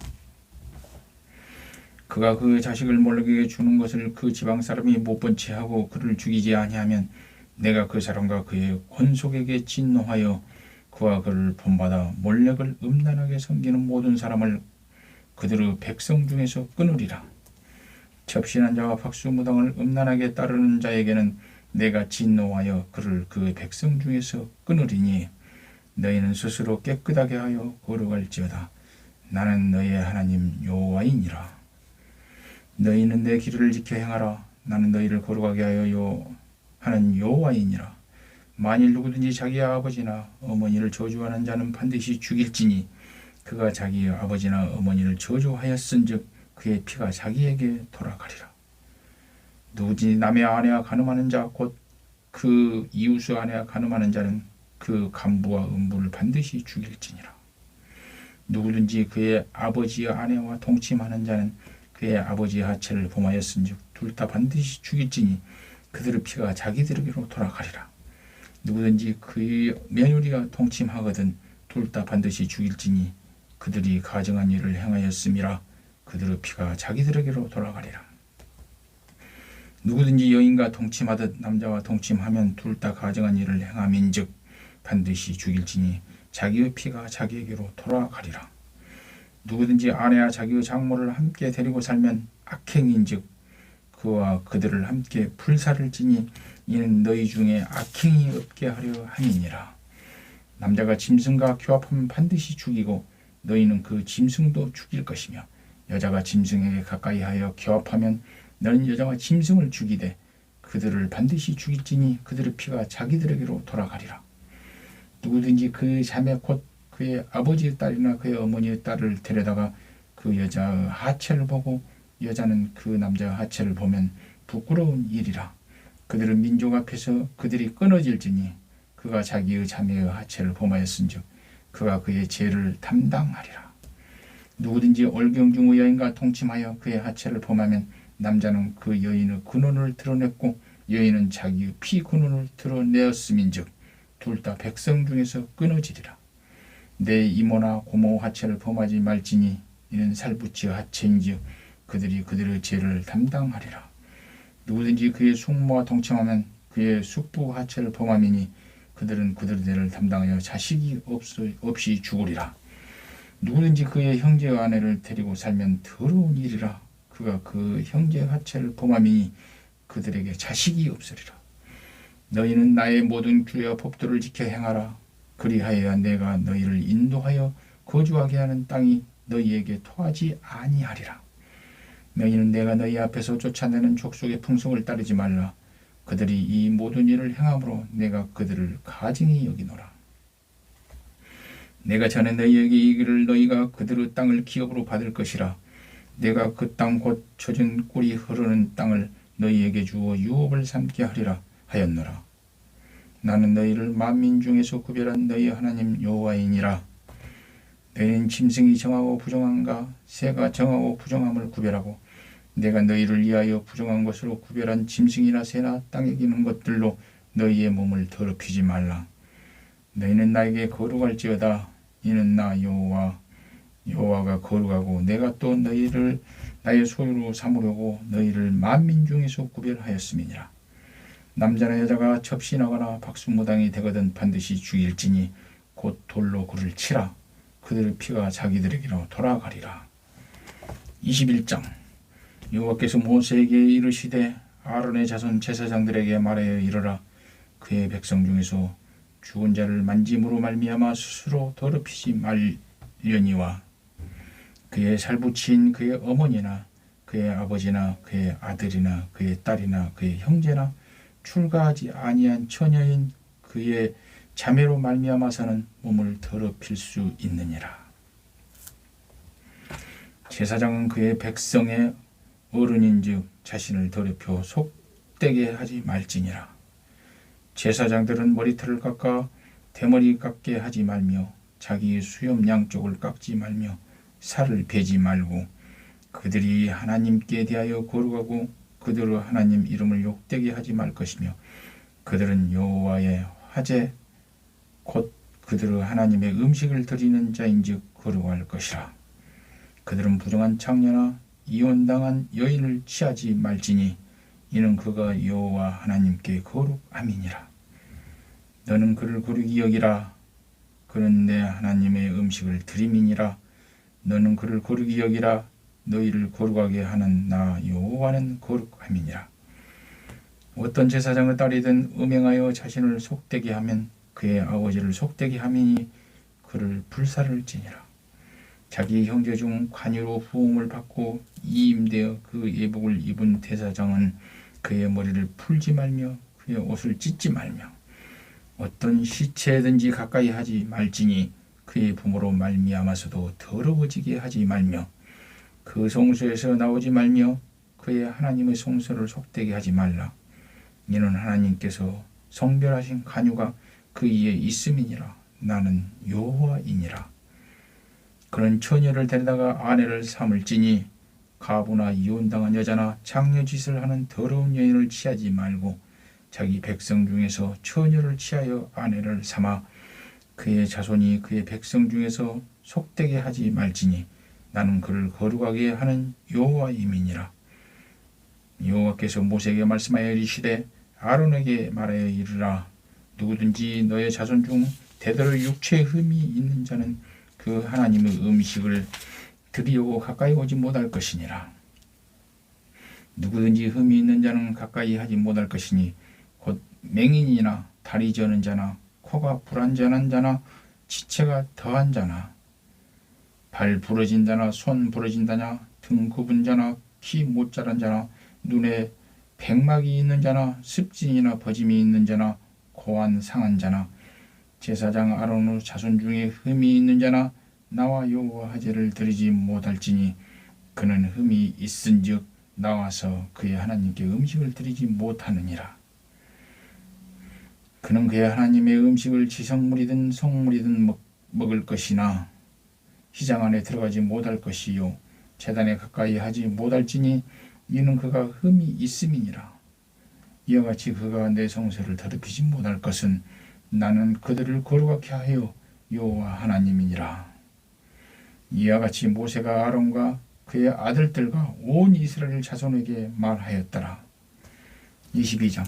그가 그 자식을 몰렉에게 주는 것을 그 지방 사람이 못 본 채 하고 그를 죽이지 아니하면 내가 그 사람과 그의 권속에게 진노하여 그와 그를 본받아 몰렉을 음란하게 섬기는 모든 사람을 그들의 백성 중에서 끊으리라. 접신한 자와 박수무당을 음란하게 따르는 자에게는 내가 진노하여 그를 그 백성 중에서 끊으리니 너희는 스스로 깨끗하게 하여 거룩할지어다. 나는 너희의 하나님 여호와이니라. 너희는 내 길을 지켜 행하라. 나는 너희를 거룩하게 하여 하는 여호와이니라. 만일 누구든지 자기 아버지나 어머니를 저주하는 자는 반드시 죽일지니 그가 자기 아버지나 어머니를 저주하였은즉 그의 피가 자기에게 돌아가리라. 누구든지 남의 아내와 간음하는 자 곧 그 이웃의 아내와 간음하는 자는 그 간부와 음부를 반드시 죽일지니라. 누구든지 그의 아버지의 아내와 동침하는 자는 그의 아버지의 하체를 범하였은즉 둘 다 반드시 죽일지니 그들의 피가 자기들에게로 돌아가리라. 누구든지 그의 며느리가 동침하거든 둘 다 반드시 죽일지니 그들이 가증한 일을 행하였음이라. 그들의 피가 자기들에게로 돌아가리라. 누구든지 여인과 동침하듯 남자와 동침하면 둘 다 가증한 일을 행함인즉 반드시 죽일지니 자기의 피가 자기에게로 돌아가리라. 누구든지 아내와 자기의 장모를 함께 데리고 살면 악행인즉 그와 그들을 함께 불사를 지니 이는 너희 중에 악행이 없게 하려 함이니라. 남자가 짐승과 교합하면 반드시 죽이고 너희는 그 짐승도 죽일 것이며 여자가 짐승에게 가까이 하여 교합하면 너는 여자와 짐승을 죽이되 그들을 반드시 죽일지니 그들의 피가 자기들에게로 돌아가리라. 누구든지 그 자매 곧 그의 아버지의 딸이나 그의 어머니의 딸을 데려다가 그 여자의 하체를 보고 여자는 그 남자의 하체를 보면 부끄러운 일이라. 그들은 민족 앞에서 그들이 끊어질지니 그가 자기의 자매의 하체를 범하였은즉 그가 그의 죄를 담당하리라. 누구든지 올경 중의 여인과 동침하여 그의 하체를 범하면 남자는 그 여인의 근원을 드러냈고 여인은 자기의 피 근원을 드러내었음인즉 둘 다 백성 중에서 끊어지리라. 내 이모나 고모 하체를 범하지 말지니 이는 살부치의 하체인즉 그들이 그들의 죄를 담당하리라. 누구든지 그의 숙모와 동침하면 그의 숙부 하체를 범함이니 그들은 그들의 죄를 담당하여 자식이 없이 죽으리라. 누구든지 그의 형제의 아내를 데리고 살면 더러운 일이라. 그가 그 형제의 하체를 범함이니 그들에게 자식이 없으리라. 너희는 나의 모든 규례와 법도를 지켜 행하라. 그리하여야 내가 너희를 인도하여 거주하게 하는 땅이 너희에게 토하지 아니하리라. 너희는 내가 너희 앞에서 쫓아내는 족속의 풍속을 따르지 말라. 그들이 이 모든 일을 행함으로 내가 그들을 가증히 여기노라. 내가 전에 너희에게 이르기를 너희가 그들의 땅을 기업으로 받을 것이라. 내가 그 땅 곧 젖은 꿀이 흐르는 땅을 너희에게 주어 유업을 삼게 하리라 하였노라. 나는 너희를 만민 중에서 구별한 너희 하나님 여호와이니라. 너희는 짐승이 정하고 부정한가 새가 정하고 부정함을 구별하고 내가 너희를 위하여 부정한 것으로 구별한 짐승이나 새나 땅에 기는 것들로 너희의 몸을 더럽히지 말라. 너희는 나에게 거룩할지어다. 이는 나 여호와가 거룩하고 내가 또 너희를 나의 소유로 삼으려고 너희를 만민 중에서 구별하였음이니라. 남자나 여자가 접신하거나 박수무당이 되거든 반드시 죽일지니 곧 돌로 그를 치라. 그들의 피가 자기들에게로 돌아가리라. 21장 여호와께서 모세에게 이르시되 아론의 자손 제사장들에게 말하여 이르라. 그의 백성 중에서 죽은 자를 만짐으로 말미암아 스스로 더럽히지 말려니와 그의 살부친 그의 어머니나 그의 아버지나 그의 아들이나 그의 딸이나 그의 형제나 출가하지 아니한 처녀인 그의 자매로 말미암아서는 몸을 더럽힐 수 있느니라. 제사장은 그의 백성의 어른인즉 자신을 더럽혀 속되게 하지 말지니라. 제사장들은 머리털을 깎아 대머리 깎게 하지 말며 자기 수염 양쪽을 깎지 말며 살을 베지 말고 그들이 하나님께 대하여 거룩하고 그들의 하나님 이름을 욕되게 하지 말 것이며 그들은 여호와의 화제 곧 그들의 하나님의 음식을 드리는 자인즉 거룩할 것이라. 그들은 부정한 창녀나 이혼당한 여인을 취하지 말지니 이는 그가 여호와 하나님께 거룩함이니라. 너는 그를 거룩히 여기라. 그는 내 하나님의 음식을 드림이니라. 너는 그를 거룩히 여기라. 너희를 거룩하게 하는 나 여호와는 거룩함이니라. 어떤 제사장의 딸이든 음행하여 자신을 속되게 하면 그의 아버지를 속되게 함이니 그를 불살을지니라. 자기 형제 중 관유로 부음을 받고 이임되어 그 예복을 입은 제사장은 그의 머리를 풀지 말며 그의 옷을 찢지 말며 어떤 시체든지 가까이 하지 말지니 그의 부모로 말미암아서도 더러워지게 하지 말며 그 성소에서 나오지 말며 그의 하나님의 성소를 속되게 하지 말라. 이는 하나님께서 성별하신 관유가 그 위에 있음이니라. 나는 여호와이니라. 그는 처녀를 데려다가 아내를 삼을지니 가부나 이혼당한 여자나 장녀짓을 하는 더러운 여인을 취하지 말고 자기 백성 중에서 처녀를 취하여 아내를 삼아 그의 자손이 그의 백성 중에서 속되게 하지 말지니 나는 그를 거룩하게 하는 여호와임이니라. 여호와께서 모세에게 말씀하여 이르시되 아론에게 말하여 이르라. 누구든지 너의 자손 중 대대로 육체에 흠이 있는 자는 그 하나님의 음식을 드리려고 가까이 오지 못할 것이니라. 누구든지 흠이 있는 자는 가까이 하지 못할 것이니 곧 맹인이나 다리 저는 자나 코가 불완전한 자나 지체가 더한 자나 발 부러진 자나 손 부러진 자나 등 굽은 자나 키 못 자란 자나 눈에 백막이 있는 자나 습진이나 버짐이 있는 자나 고안 상한 자나 제사장 아론의 자손 중에 흠이 있는 자나 나와 여호와 화제를 드리지 못할지니 그는 흠이 있은즉 나와서 그의 하나님께 음식을 드리지 못하느니라. 그는 그의 하나님의 음식을 지성물이든 성물이든 먹을 것이나 시장 안에 들어가지 못할 것이요 제단에 가까이 하지 못할지니 이는 그가 흠이 있음이니라. 이와 같이 그가 내 성소를 더럽히지 못할 것은 나는 그들을 거룩하게 하여 여호와 하나님이니라. 이와 같이 모세가 아론과 그의 아들들과 온 이스라엘 자손에게 말하였더라. 22장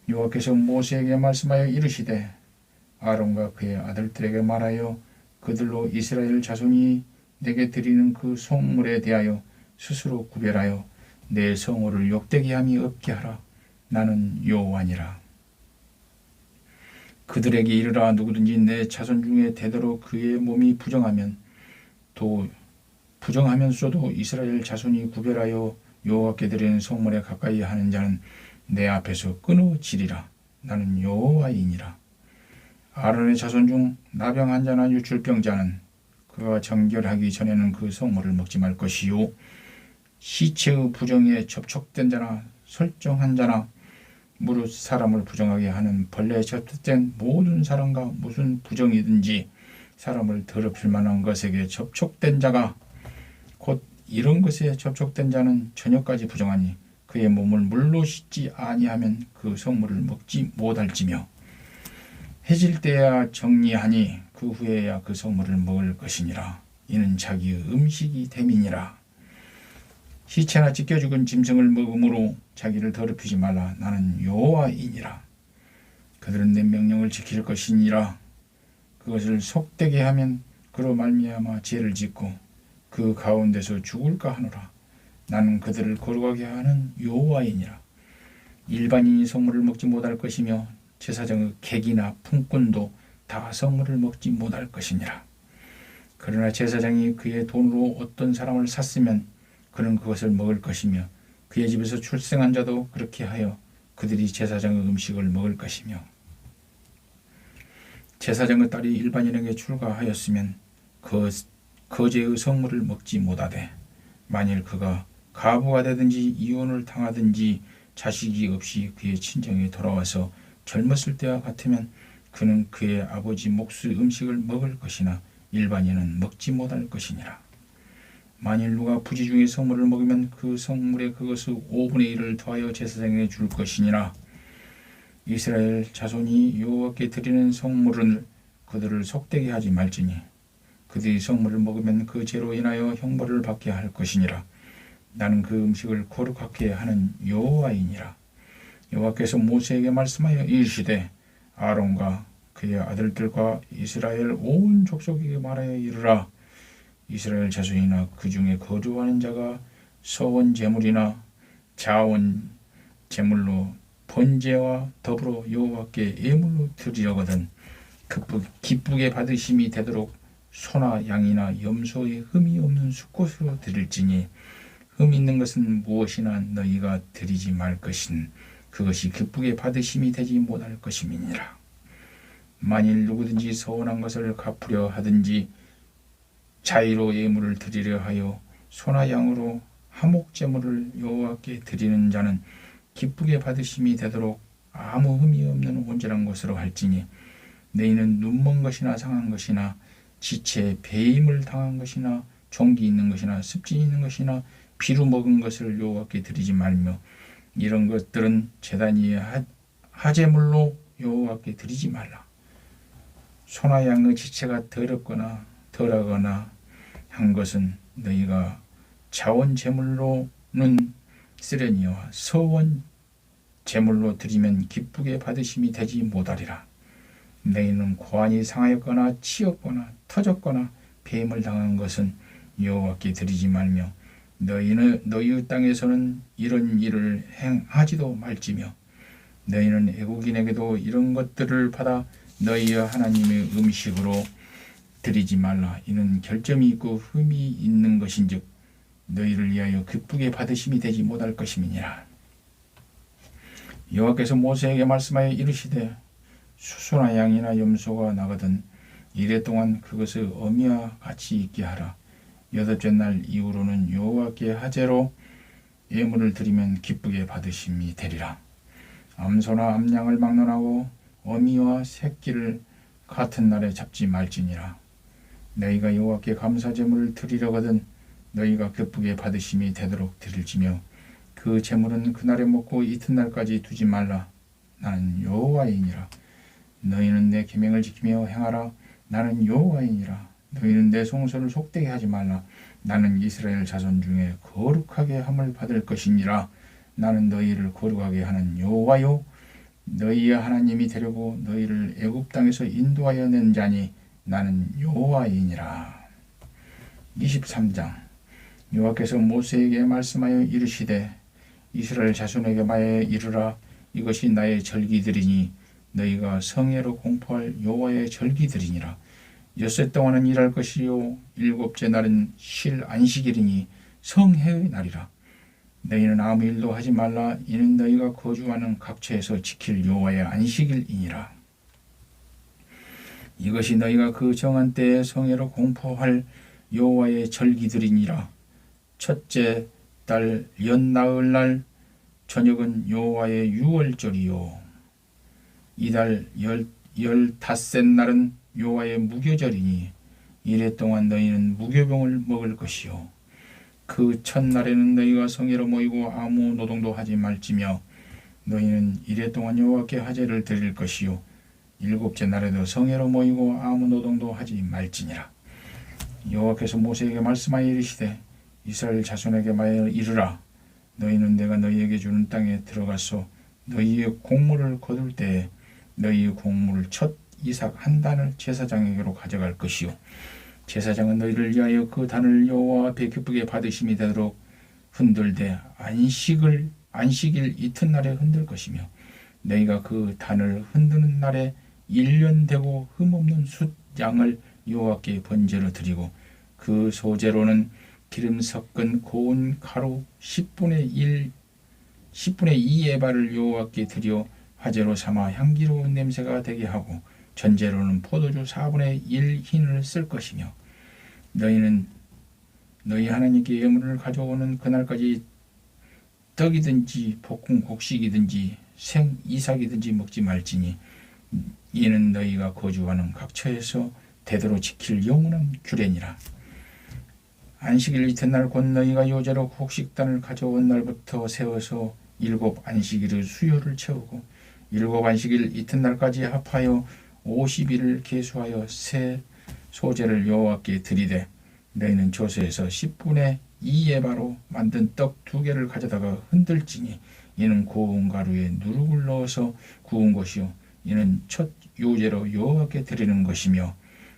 여호와께서 모세에게 말씀하여 이르시되 아론과 그의 아들들에게 말하여 그들로 이스라엘 자손이 내게 드리는 그 성물에 대하여 스스로 구별하여 내 성호를 욕되게 함이 없게 하라. 나는 여호와니라. 그들에게 이르라. 누구든지 내 자손 중에 대대로 그의 몸이 부정하면 또 부정하면서도 이스라엘 자손이 구별하여 여호와께 드리는 성물에 가까이 하는 자는 내 앞에서 끊어지리라. 나는 여호와이니라. 아론의 자손 중 나병한 자나 유출병자는 그가 정결하기 전에는 그 성물을 먹지 말 것이요 시체의 부정에 접촉된 자나 설정한 자나 무릇 사람을 부정하게 하는 벌레에 접촉된 모든 사람과 무슨 부정이든지 사람을 더럽힐 만한 것에게 접촉된 자가 곧 이런 것에 접촉된 자는 저녁까지 부정하니 그의 몸을 물로 씻지 아니하면 그 성물을 먹지 못할지며 해질 때야 정리하니 그 후에야 그 성물을 먹을 것이니라. 이는 자기의 음식이 됨이니라. 시체나 찢겨 죽은 짐승을 먹음으로 자기를 더럽히지 말라. 나는 여호와이니라. 그들은 내 명령을 지킬 것이니라. 그것을 속되게 하면 그로 말미암아 죄를 짓고 그 가운데서 죽을까 하노라. 나는 그들을 거룩하게 하는 여호와이니라. 일반인이 성물을 먹지 못할 것이며 제사장의 객이나 품꾼도 다 성물을 먹지 못할 것이니라. 그러나 제사장이 그의 돈으로 어떤 사람을 샀으면 그는 그것을 먹을 것이며 그의 집에서 출생한 자도 그렇게 하여 그들이 제사장의 음식을 먹을 것이며 제사장의 딸이 일반인에게 출가하였으면 그 거제의 성물을 먹지 못하되 만일 그가 가부가 되든지 이혼을 당하든지 자식이 없이 그의 친정에 돌아와서 젊었을 때와 같으면 그는 그의 아버지 몫의 음식을 먹을 것이나 일반인은 먹지 못할 것이니라. 만일 누가 부지 중에 성물을 먹으면 그 성물에 그것의 5분의 1을 더하여 제사장에게 줄 것이니라. 이스라엘 자손이 여호와께 드리는 성물은 그들을 속되게 하지 말지니 그들이 성물을 먹으면 그 죄로 인하여 형벌을 받게 할 것이니라. 나는 그 음식을 거룩하게 하는 여호와이니라. 여호와께서 모세에게 말씀하여 이르시되 아론과 그의 아들들과 이스라엘 온 족속에게 말하여 이르라. 이스라엘 자손이나 그 중에 거주하는 자가 서원 제물이나 자원 제물로 번제와 더불어 여호와께 예물로 드리려거든 기쁘게 받으심이 되도록 소나 양이나 염소의 흠이 없는 수꽃으로 드릴지니 흠 있는 것은 무엇이나 너희가 드리지 말 것인 그것이 기쁘게 받으심이 되지 못할 것임이니라. 만일 누구든지 서운한 것을 갚으려 하든지 자의로 예물을 드리려 하여 소나 양으로 화목제물을 여호와께 드리는 자는 기쁘게 받으심이 되도록 아무 흠이 없는 온전한 것으로 할지니 너희는 눈먼 것이나 상한 것이나 지체 배임을 당한 것이나 종기 있는 것이나 습진 있는 것이나 비루 먹은 것을 여호와께 드리지 말며 이런 것들은 제단 위에 하제물로 여호와께 드리지 말라. 소나 양의 지체가 더럽거나 덜하거나 한 것은 너희가 자원 제물로는 쓰려니와 서원 제물로 드리면 기쁘게 받으심이 되지 못하리라. 너희는 고안이 상하였거나 치였거나 터졌거나 배임을 당한 것은 여호와께 드리지 말며 너희의 땅에서는 이런 일을 행하지도 말지며 너희는 애국인에게도 이런 것들을 받아 너희의 하나님의 음식으로 드리지 말라. 이는 결점이 있고 흠이 있는 것인즉 너희를 위하여 기쁘게 받으심이 되지 못할 것임이니라. 여호와께서 모세에게 말씀하여 이르시되 수소나 양이나 염소가 나거든 이래 동안 그것을 어미와 같이 있게 하라. 여덟째 날 이후로는 여호와께 하제로 예물을 드리면 기쁘게 받으심이 되리라. 암소나 암양을 막론하고 어미와 새끼를 같은 날에 잡지 말지니라. 너희가 여호와께 감사제물을 드리려거든 너희가 기쁘게 받으심이 되도록 드릴지며 그 제물은 그날에 먹고 이튿날까지 두지 말라. 나는 여호와이니라. 너희는 내 계명을 지키며 행하라. 나는 여호와이니라. 너희는 내 성소를 속되게 하지 말라. 나는 이스라엘 자손 중에 거룩하게 함을 받을 것이니라. 나는 너희를 거룩하게 하는 여호와요 너희의 하나님이 되려고 너희를 애굽 땅에서 인도하여 낸 자니 나는 여호와이니라. 23장 여호와께서 모세에게 말씀하여 이르시되 이스라엘 자손에게 말하여 이르라. 이것이 나의 절기들이니 너희가 성회로 공포할 여호와의 절기들이니라. 엿새 동안은 일할 것이요 일곱째 날은 쉴 안식일이니 성회의 날이라. 너희는 아무 일도 하지 말라. 이는 너희가 거주하는 각처에서 지킬 여호와의 안식일이니라. 이것이 너희가 그 정한 때에 성회로 공포할 여호와의 절기들이니라. 첫째 달 연나흘날 저녁은 여호와의 유월절이요 이달 15셋 날은 여호와의 무교절이니 이래 동안 너희는 무교병을 먹을 것이요 그 첫날에는 너희가 성회로 모이고 아무 노동도 하지 말지며 너희는 이래 동안 여호와께 하제를 드릴 것이요 일곱째 날에도 성회로 모이고 아무 노동도 하지 말지니라. 여호와께서 모세에게 말씀하여 이르시되 이스라엘 자손에게 말하여 이르라. 너희는 내가 너희에게 주는 땅에 들어가서 너희의 곡물을 거둘 때에 너희의 곡물을 첫 이삭 한 단을 제사장에게로 가져갈 것이요 제사장은 너희를 위하여 그 단을 여호와 앞에 기쁘게 받으심이 되도록 흔들되 안식일 이튿날에 흔들 것이며 너희가 그 단을 흔드는 날에 1년 되고 흠없는 숫 양을 여호와께 번제로 드리고 그 소제로는 기름 섞은 고운 가루 10분의 2 에바를 여호와께 드려 화제로 삼아 향기로운 냄새가 되게 하고 전제로는 포도주 4분의 1 흰을 쓸 것이며 너희는 너희 하나님께 예물을 가져오는 그날까지 떡이든지 볶은 곡식이든지 생 이삭이든지 먹지 말지니 이는 너희가 거주하는 각 처에서 대대로 지킬 영원한 규례니라. 안식일 이튿날 곧 너희가 요제로 곡식단을 가져온 날부터 세워서 7 안식일의 수요를 채우고 7 안식일 이튿날까지 합하여 50일을 계수하여 새 소제를 여호와께 드리되 너희는 조세에서 10분의 2 에바로 만든 떡 2개를 가져다가 흔들지니 이는 고운 가루에 누룩을 넣어서 구운 것이요 이는 첫 요제로 여호와께 드리는 것이며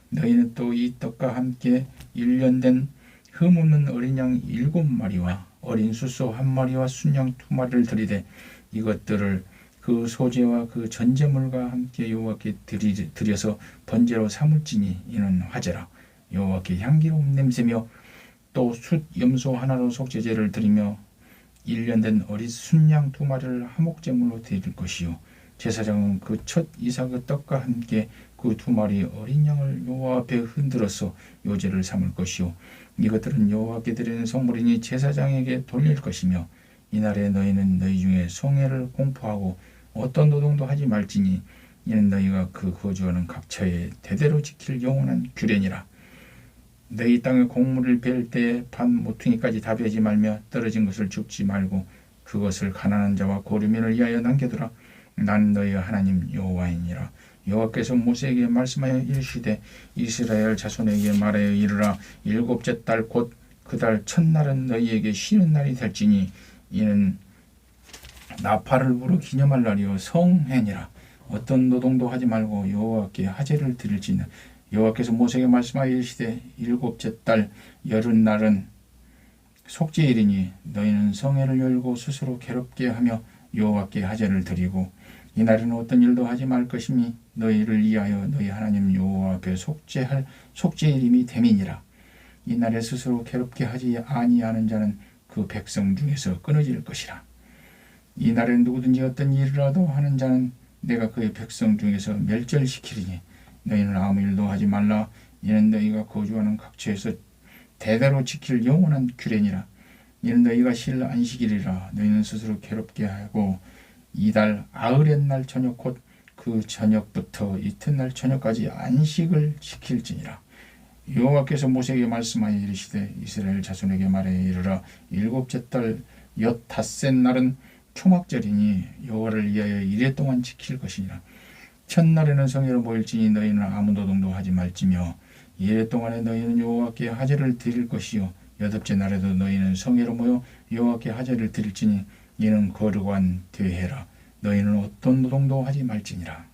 너희는 또 이 떡과 함께 1년 된 흠없는 어린 양 7마리와 어린 숫소 1마리와 순양 2마리를 드리되 이것들을 그 소제와 그 전제물과 함께 여호와께 드려서 번제로 삼을지니 이는 화제라. 여호와께 향기로운 냄새며 또 숫 염소 하나로 속죄제를 드리며 1년 된 어린 순양 2마리를 화목제물로 드릴 것이요 제사장은 그 첫 이삭의 떡과 함께 그 2마리 어린 양을 여호와 앞에 흔들어서 요제를 삼을 것이요 이것들은 여호와께 드리는 성물이니 제사장에게 돌릴 것이며 이날에 너희는 너희 중에 성회를 공포하고 어떤 노동도 하지 말지니 이는 너희가 그 거주하는 각처에 대대로 지킬 영원한 규례니라. 너희 땅의 곡물을 벨 때 반 모퉁이까지 다 베지 말며 떨어진 것을 줍지 말고 그것을 가난한 자와 고르민을 위하여 남겨두라. 난 너희 하나님 여호와이니라. 여호와께서 모세에게 말씀하여 이르시되 이스라엘 자손에게 말하여 이르라. 7째 달 곧 그 달 첫날은 너희에게 쉬는 날이 될지니 이는 나팔을 불어 기념할 날이요 성회니라. 어떤 노동도 하지 말고 여호와께 하제를 드릴지니 여호와께서 모세에게 말씀하여 이르시되 7째 달 여름날은 속죄일이니 너희는 성회를 열고 스스로 괴롭게 하며 여호와께 하제를 드리고 이날에는 어떤 일도 하지 말 것이니 너희를 위하여 너희 하나님 여호와 앞에 속죄할 속죄일임이 됨이니라. 이날에 스스로 괴롭게 하지 아니하는 자는 그 백성 중에서 끊어질 것이라. 이날에 누구든지 어떤 일이라도 하는 자는 내가 그의 백성 중에서 멸절시키리니 너희는 아무 일도 하지 말라. 이는 너희가 거주하는 각처에서 대대로 지킬 영원한 규례니라. 이는 너희가 쉴 안식일이라. 너희는 스스로 괴롭게 하고 이달 아흐렛 날 저녁 곧 그 저녁부터 이튿날 저녁까지 안식을 지킬지니라. 여호와께서 모세에게 말씀하여 이르시되 이스라엘 자손에게 말하여 이르라. 7째 달 15셋 날은 초막절이니 여호와를 위하여 이래 동안 지킬 것이니라. 첫날에는 성회로 모일지니 너희는 아무 노동도 하지 말지며 이래 동안에 너희는 여호와께 하제를 드릴 것이요 8째 날에도 너희는 성회로 모여 여호와께 하제를 드릴지니 이는 거룩한 대회라. 너희는 어떤 노동도 하지 말지니라.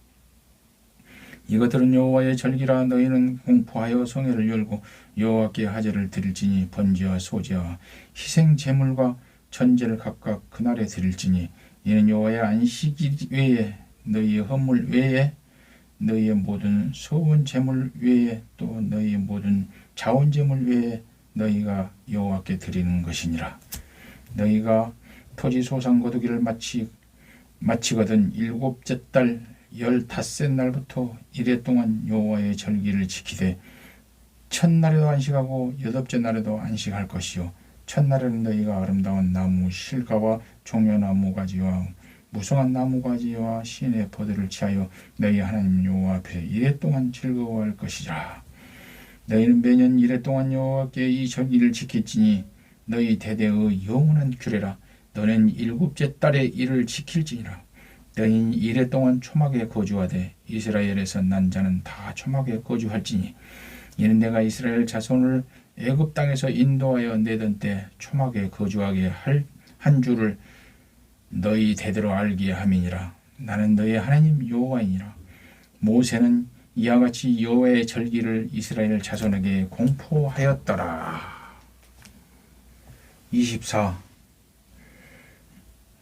이것들은 여호와의 절기라. 너희는 공포하여 성회를 열고 여호와께 하제를 드릴지니 번제와 소제와 희생 제물과 전제를 각각 그날에 드릴지니 이는 여호와의 안식일 외에 너희의 헌물 외에 너희의 모든 소원 제물 외에 또 너희의 모든 자원 제물 외에 너희가 여호와께 드리는 것이니라. 너희가 토지 소상 거두기를 마치거든 7째 달 15셋 날부터 이래 동안 여호와의 절기를 지키되 첫날에도 안식하고 8째 날에도 안식할 것이요 첫날에는 너희가 아름다운 나무 실과와 종려나무 가지와 무성한 나무 가지와 신의 포도를 취하여 너희 하나님 여호와 앞에 이래 동안 즐거워할 것이라. 너희는 매년 이래 동안 여호와께 이 절기를 지킬지니 너희 대대의 영원한 규례라. 너는 일곱째 달에 이를 지킬지니라. 너희는 이래 동안 초막에 거주하되 이스라엘에서 난 자는 다 초막에 거주할지니 이는 내가 이스라엘 자손을 애굽 땅에서 인도하여 내던 때 초막에 거주하게 할 한 줄을 너희 대대로 알게 함이니라. 나는 너희 하나님 여호와이니라. 모세는 이와 같이 여호와의 절기를 이스라엘 자손에게 공포하였더라. 24.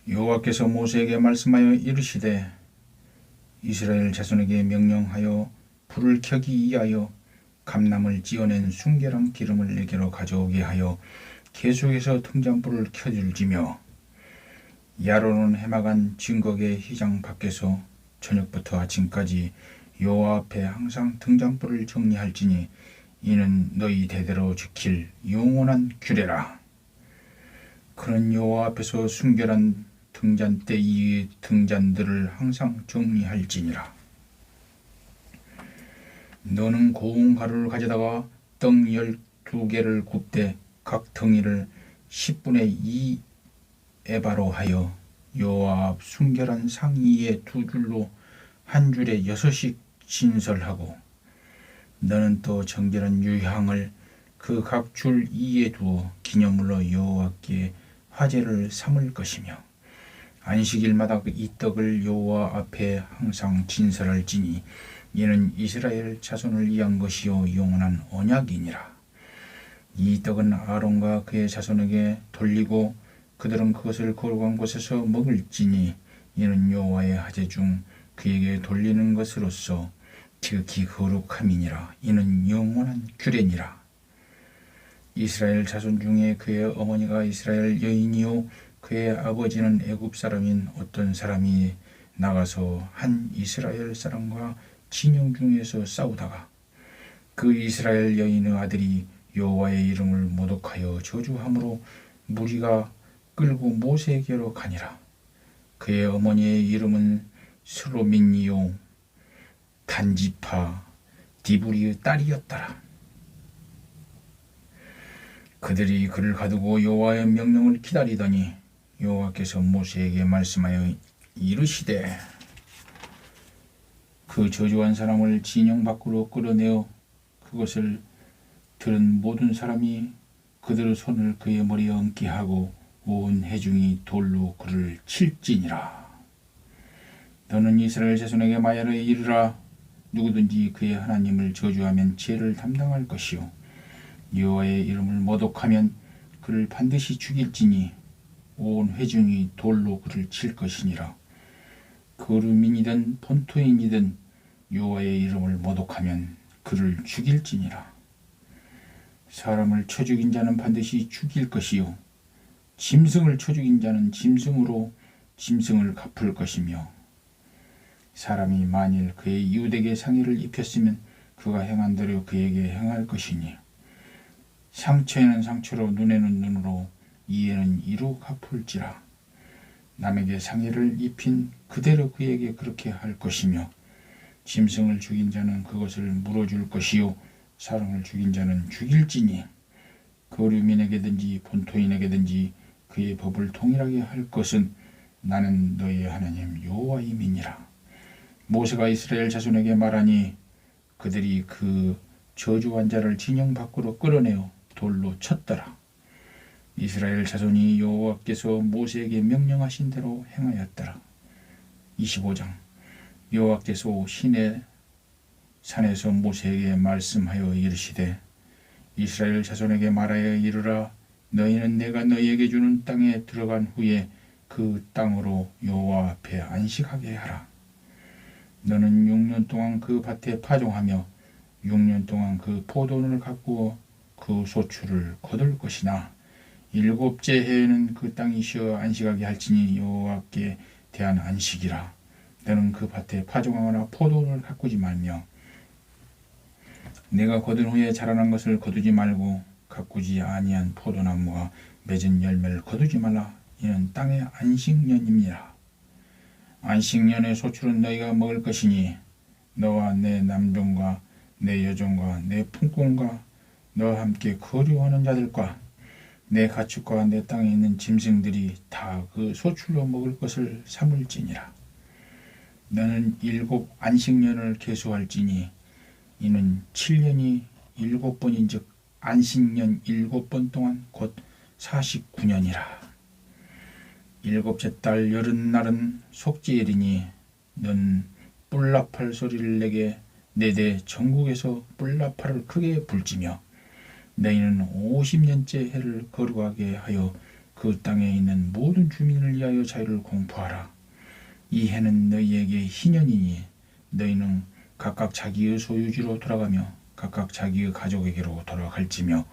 여호와께서 모세에게 말씀하여 이르시되 이스라엘 자손에게 명령하여 불을 켜기 위하여 감람을 찌어낸 순결한 기름을 내게로 가져오게 하여 계속해서 등잔불을 켜줄지며 야론은 해마간 증거계 휘장 밖에서 저녁부터 아침까지 여호와 앞에 항상 등잔불을 정리할지니 이는 너희 대대로 지킬 영원한 규례라. 그는 여호와 앞에서 순결한 등잔대 이의 등잔들을 항상 정리할지니라. 너는 고운 가루를 가져다가 떡 12개를 굽되 각 덩이를 10분의 2 에바로 하여 여호와 앞 순결한 상이의 2줄로 한 줄에 6씩 진설하고 너는 또 정결한 유향을 그 각 줄 2에 두어 기념물로 여호와께 화제를 삼을 것이며 안식일마다 이 떡을 여호와 앞에 항상 진설할지니 이는 이스라엘 자손을 위한 것이요 영원한 언약이니라. 이 떡은 아론과 그의 자손에게 돌리고 그들은 그것을 거룩한 곳에서 먹을지니 이는 여호와의 하제 중 그에게 돌리는 것으로서 지극히 거룩함이니라. 이는 영원한 규례니라. 이스라엘 자손 중에 그의 어머니가 이스라엘 여인이요 그의 아버지는 애굽 사람인 어떤 사람이 나가서 한 이스라엘 사람과 진영 중에서 싸우다가 그 이스라엘 여인의 아들이 여호와의 이름을 모독하여 저주함으로 무리가 끌고 모세에게로 가니라. 그의 어머니의 이름은 스로민이요 단지파 디브리의 딸이었더라. 그들이 그를 가두고 여호와의 명령을 기다리더니 여호와께서 모세에게 말씀하여 이르시되 그 저주한 사람을 진영 밖으로 끌어내어 그것을 들은 모든 사람이 그들의 손을 그의 머리에 얹게 하고 온 회중이 돌로 그를 칠지니라. 너는 이스라엘 자손에게 말하여 이르라. 누구든지 그의 하나님을 저주하면 죄를 담당할 것이요 여호와의 이름을 모독하면 그를 반드시 죽일지니 온 회중이 돌로 그를 칠 것이니라. 거류민이든 본토인이든 여호와의 이름을 모독하면 그를 죽일지니라. 사람을 쳐 죽인 자는 반드시 죽일 것이요 짐승을 쳐 죽인 자는 짐승으로 짐승을 갚을 것이며 사람이 만일 그의 이웃에게 상해를 입혔으면 그가 행한 대로 그에게 행할 것이니 상처에는 상처로 눈에는 눈으로 이에는 이로 갚을지라. 남에게 상해를 입힌 그대로 그에게 그렇게 할 것이며 짐승을 죽인 자는 그것을 물어줄 것이요 사람을 죽인 자는 죽일지니 거류민에게든지 본토인에게든지 그의 법을 동일하게 할 것은 나는 너희의 하나님 여호와임이니라. 모세가 이스라엘 자손에게 말하니 그들이 그 저주한 자를 진영 밖으로 끌어내어 돌로 쳤더라. 이스라엘 자손이 여호와께서 모세에게 명령하신 대로 행하였더라. 25장. 여호와께서 시내 산에서 모세에게 말씀하여 이르시되 이스라엘 자손에게 말하여 이르라. 너희는 내가 너희에게 주는 땅에 들어간 후에 그 땅으로 여호와 앞에 안식하게 하라. 너는 6년 동안 그 밭에 파종하며 6년 동안 그 포도원을 가꾸어 그 소출을 거둘 것이나 7째 해에는 그 땅이 쉬어 안식하게 할지니 여호와께 대한 안식이라. 너는 그 밭에 파종하거나 포도원을 가꾸지 말며 내가 거둔 후에 자라난 것을 거두지 말고 가꾸지 아니한 포도나무와 맺은 열매를 거두지 말라. 이는 땅의 안식년입니다. 안식년의 소출은 너희가 먹을 것이니 너와 내 남종과 내 여종과 내 품꾼과 너와 함께 거류하는 자들과 내 가축과 내 땅에 있는 짐승들이 다 그 소출로 먹을 것을 삼을지니라. 너는 7 안식년을 계수할지니 이는 7년이 7번인즉 안식년 7번 동안 곧 49년이라. 7째 달 여름날은 속죄일이니 넌 뿔나팔 소리를 내게 내대 전국에서 뿔나팔을 크게 불지며 너희는 50년째 해를 거룩하게 하여 그 땅에 있는 모든 주민을 위하여 자유를 공포하라. 이 해는 너희에게 희년이니 너희는 각각 자기의 소유지로 돌아가며 각각 자기의 가족에게로 돌아갈지며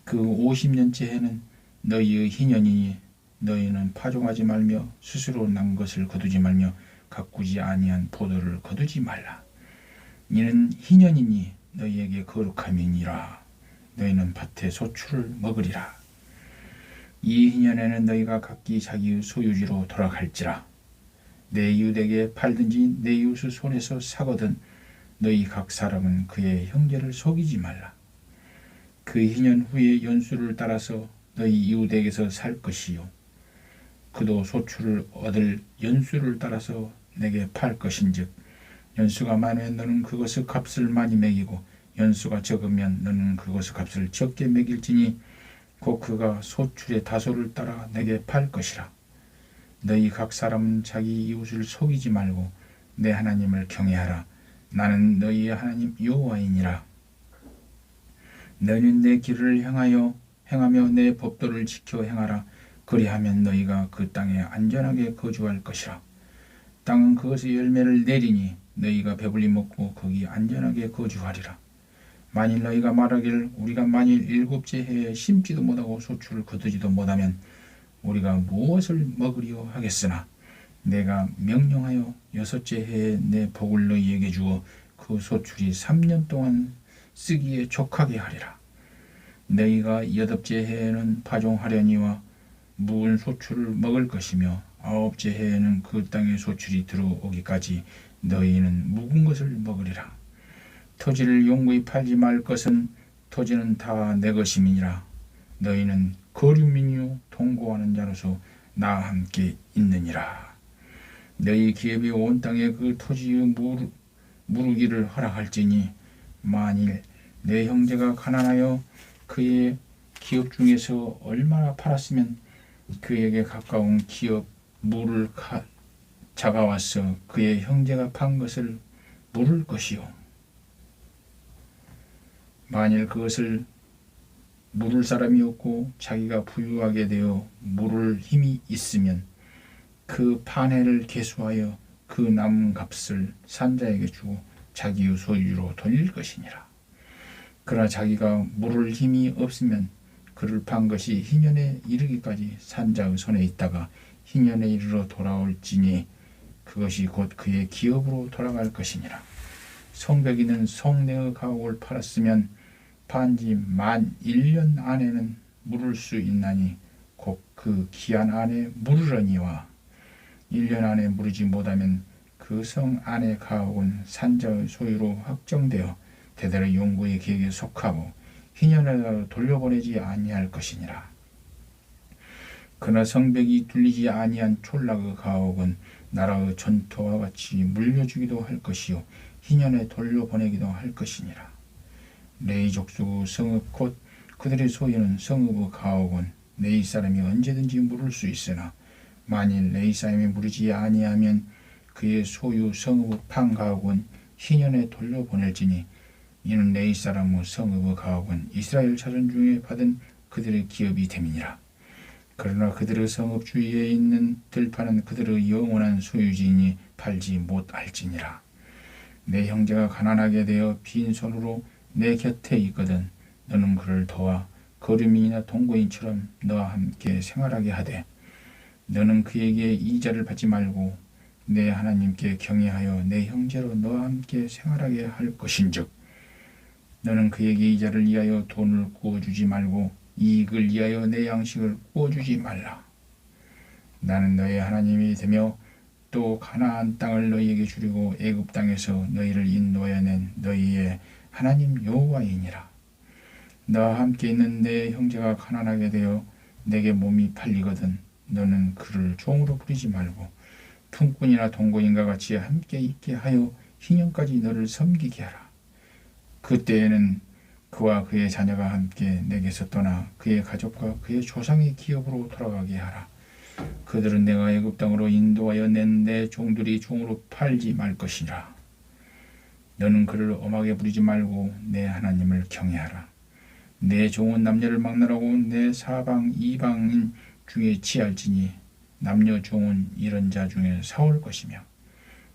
그 50년째 해는 너희의 희년이니 너희는 파종하지 말며 스스로 난 것을 거두지 말며 가꾸지 아니한 포도를 거두지 말라. 이는 희년이니 너희에게 거룩함이니라. 너희는 밭의 소출을 먹으리라. 이 희년에는 너희가 각기 자기의 소유지로 돌아갈지라. 내 이웃에게 팔든지 내 이웃의 손에서 사거든 너희 각 사람은 그의 형제를 속이지 말라. 그 희년 후에 연수를 따라서 너희 이웃에게서 살 것이요 그도 소출을 얻을 연수를 따라서 내게 팔 것인즉 연수가 많으면 너는 그것의 값을 많이 매기고 연수가 적으면 너는 그것의 값을 적게 매길지니 곧 그가 소출의 다소를 따라 내게 팔 것이라. 너희 각 사람은 자기 이웃을 속이지 말고 내 하나님을 경외하라. 나는 너희의 하나님 여호와이니라. 너희는 내 길을 행하며 내 법도를 지켜 행하라. 그리하면 너희가 그 땅에 안전하게 거주할 것이라. 땅은 그것의 열매를 내리니 너희가 배불리 먹고 거기 안전하게 거주하리라. 만일 너희가 말하기를 우리가 만일 7째 해에 심지도 못하고 소출을 거두지도 못하면 우리가 무엇을 먹으려 하겠으나 내가 명령하여 6째 해에 내 복을 너희에게 주어 그 소출이 3년 동안 쓰기에 족하게 하리라. 너희가 8째 해에는 파종하려니와 묵은 소출을 먹을 것이며 9째 해에는 그 땅에 소출이 들어오기까지 너희는 묵은 것을 먹으리라. 토지를 용구히 팔지 말 것은 토지는 다 내 것임이니라. 너희는 거류민이요 통고하는 자로서 나와 함께 있느니라. 너희 기업이 온 땅에 그 토지의 무르기를 허락할지니 만일 내 형제가 가난하여 그의 기업 중에서 얼마나 팔았으면 그에게 가까운 기업 물을 자가와서 그의 형제가 판 것을 물을 것이요 만일 그것을 물을 사람이 없고 자기가 부유하게 되어 물을 힘이 있으면 그 판회를 계수하여 그 남은 값을 산자에게 주고 자기의 소유로 돌릴 것이니라. 그러나 자기가 물을 힘이 없으면 그를 판 것이 희년에 이르기까지 산자의 손에 있다가 희년에 이르러 돌아올지니 그것이 곧 그의 기업으로 돌아갈 것이니라. 성벽이는 성내의 가옥을 팔았으면 판지 만 1년 안에는 물을 수 있나니 곧 그 기한 안에 물으려니와 1년 안에 물으지 못하면 그 성 안의 가옥은 산자의 소유로 확정되어 대대로 용구의 계획에 속하고 희년에 돌려보내지 아니할 것이니라. 그러나 성벽이 뚫리지 아니한 촌락의 가옥은 나라의 전토와 같이 물려주기도 할 것이요 희년에 돌려보내기도 할 것이니라. 레위 족속 성읍 곧 그들의 소유는 성읍의 가옥은 레위 사람이 언제든지 물을 수 있으나 만일 레위 사람이 물으지 아니하면 그의 소유 성읍의 판 가옥은 희년에 돌려보낼지니 이는 레위 사람의 성읍의 가옥은 이스라엘 자손 중에 받은 그들의 기업이 됨이니라. 그러나 그들의 성읍 주위에 있는 들판은 그들의 영원한 소유지이니 팔지 못할지니라. 내 형제가 가난하게 되어 빈손으로 내 곁에 있거든 너는 그를 도와 거류민이나 동거인처럼 너와 함께 생활하게 하되 너는 그에게 이자를 받지 말고 내 하나님께 경외하여 내 형제로 너와 함께 생활하게 할 것인즉 너는 그에게 이자를 위하여 돈을 구워주지 말고 이익을 위하여 내 양식을 구워주지 말라. 나는 너의 하나님이 되며 또 가나안 땅을 너희에게 주리고 애굽 땅에서 너희를 인도하여 낸 너희의 하나님 여호와이니라. 너와 함께 있는 내 형제가 가난하게 되어 내게 몸이 팔리거든 너는 그를 종으로 부리지 말고 품꾼이나 동거인과 같이 함께 있게 하여 희년까지 너를 섬기게 하라. 그때에는 그와 그의 자녀가 함께 내게서 떠나 그의 가족과 그의 조상의 기업으로 돌아가게 하라. 그들은 내가 애굽 땅으로 인도하여 낸 내 종들이 종으로 팔지 말 것이라. 너는 그를 엄하게 부리지 말고 내 하나님을 경외하라. 내 종은 남녀를 막론하고 내 사방 이방인 중에 취할지니 남녀 종은 이런 자 중에 사올 것이며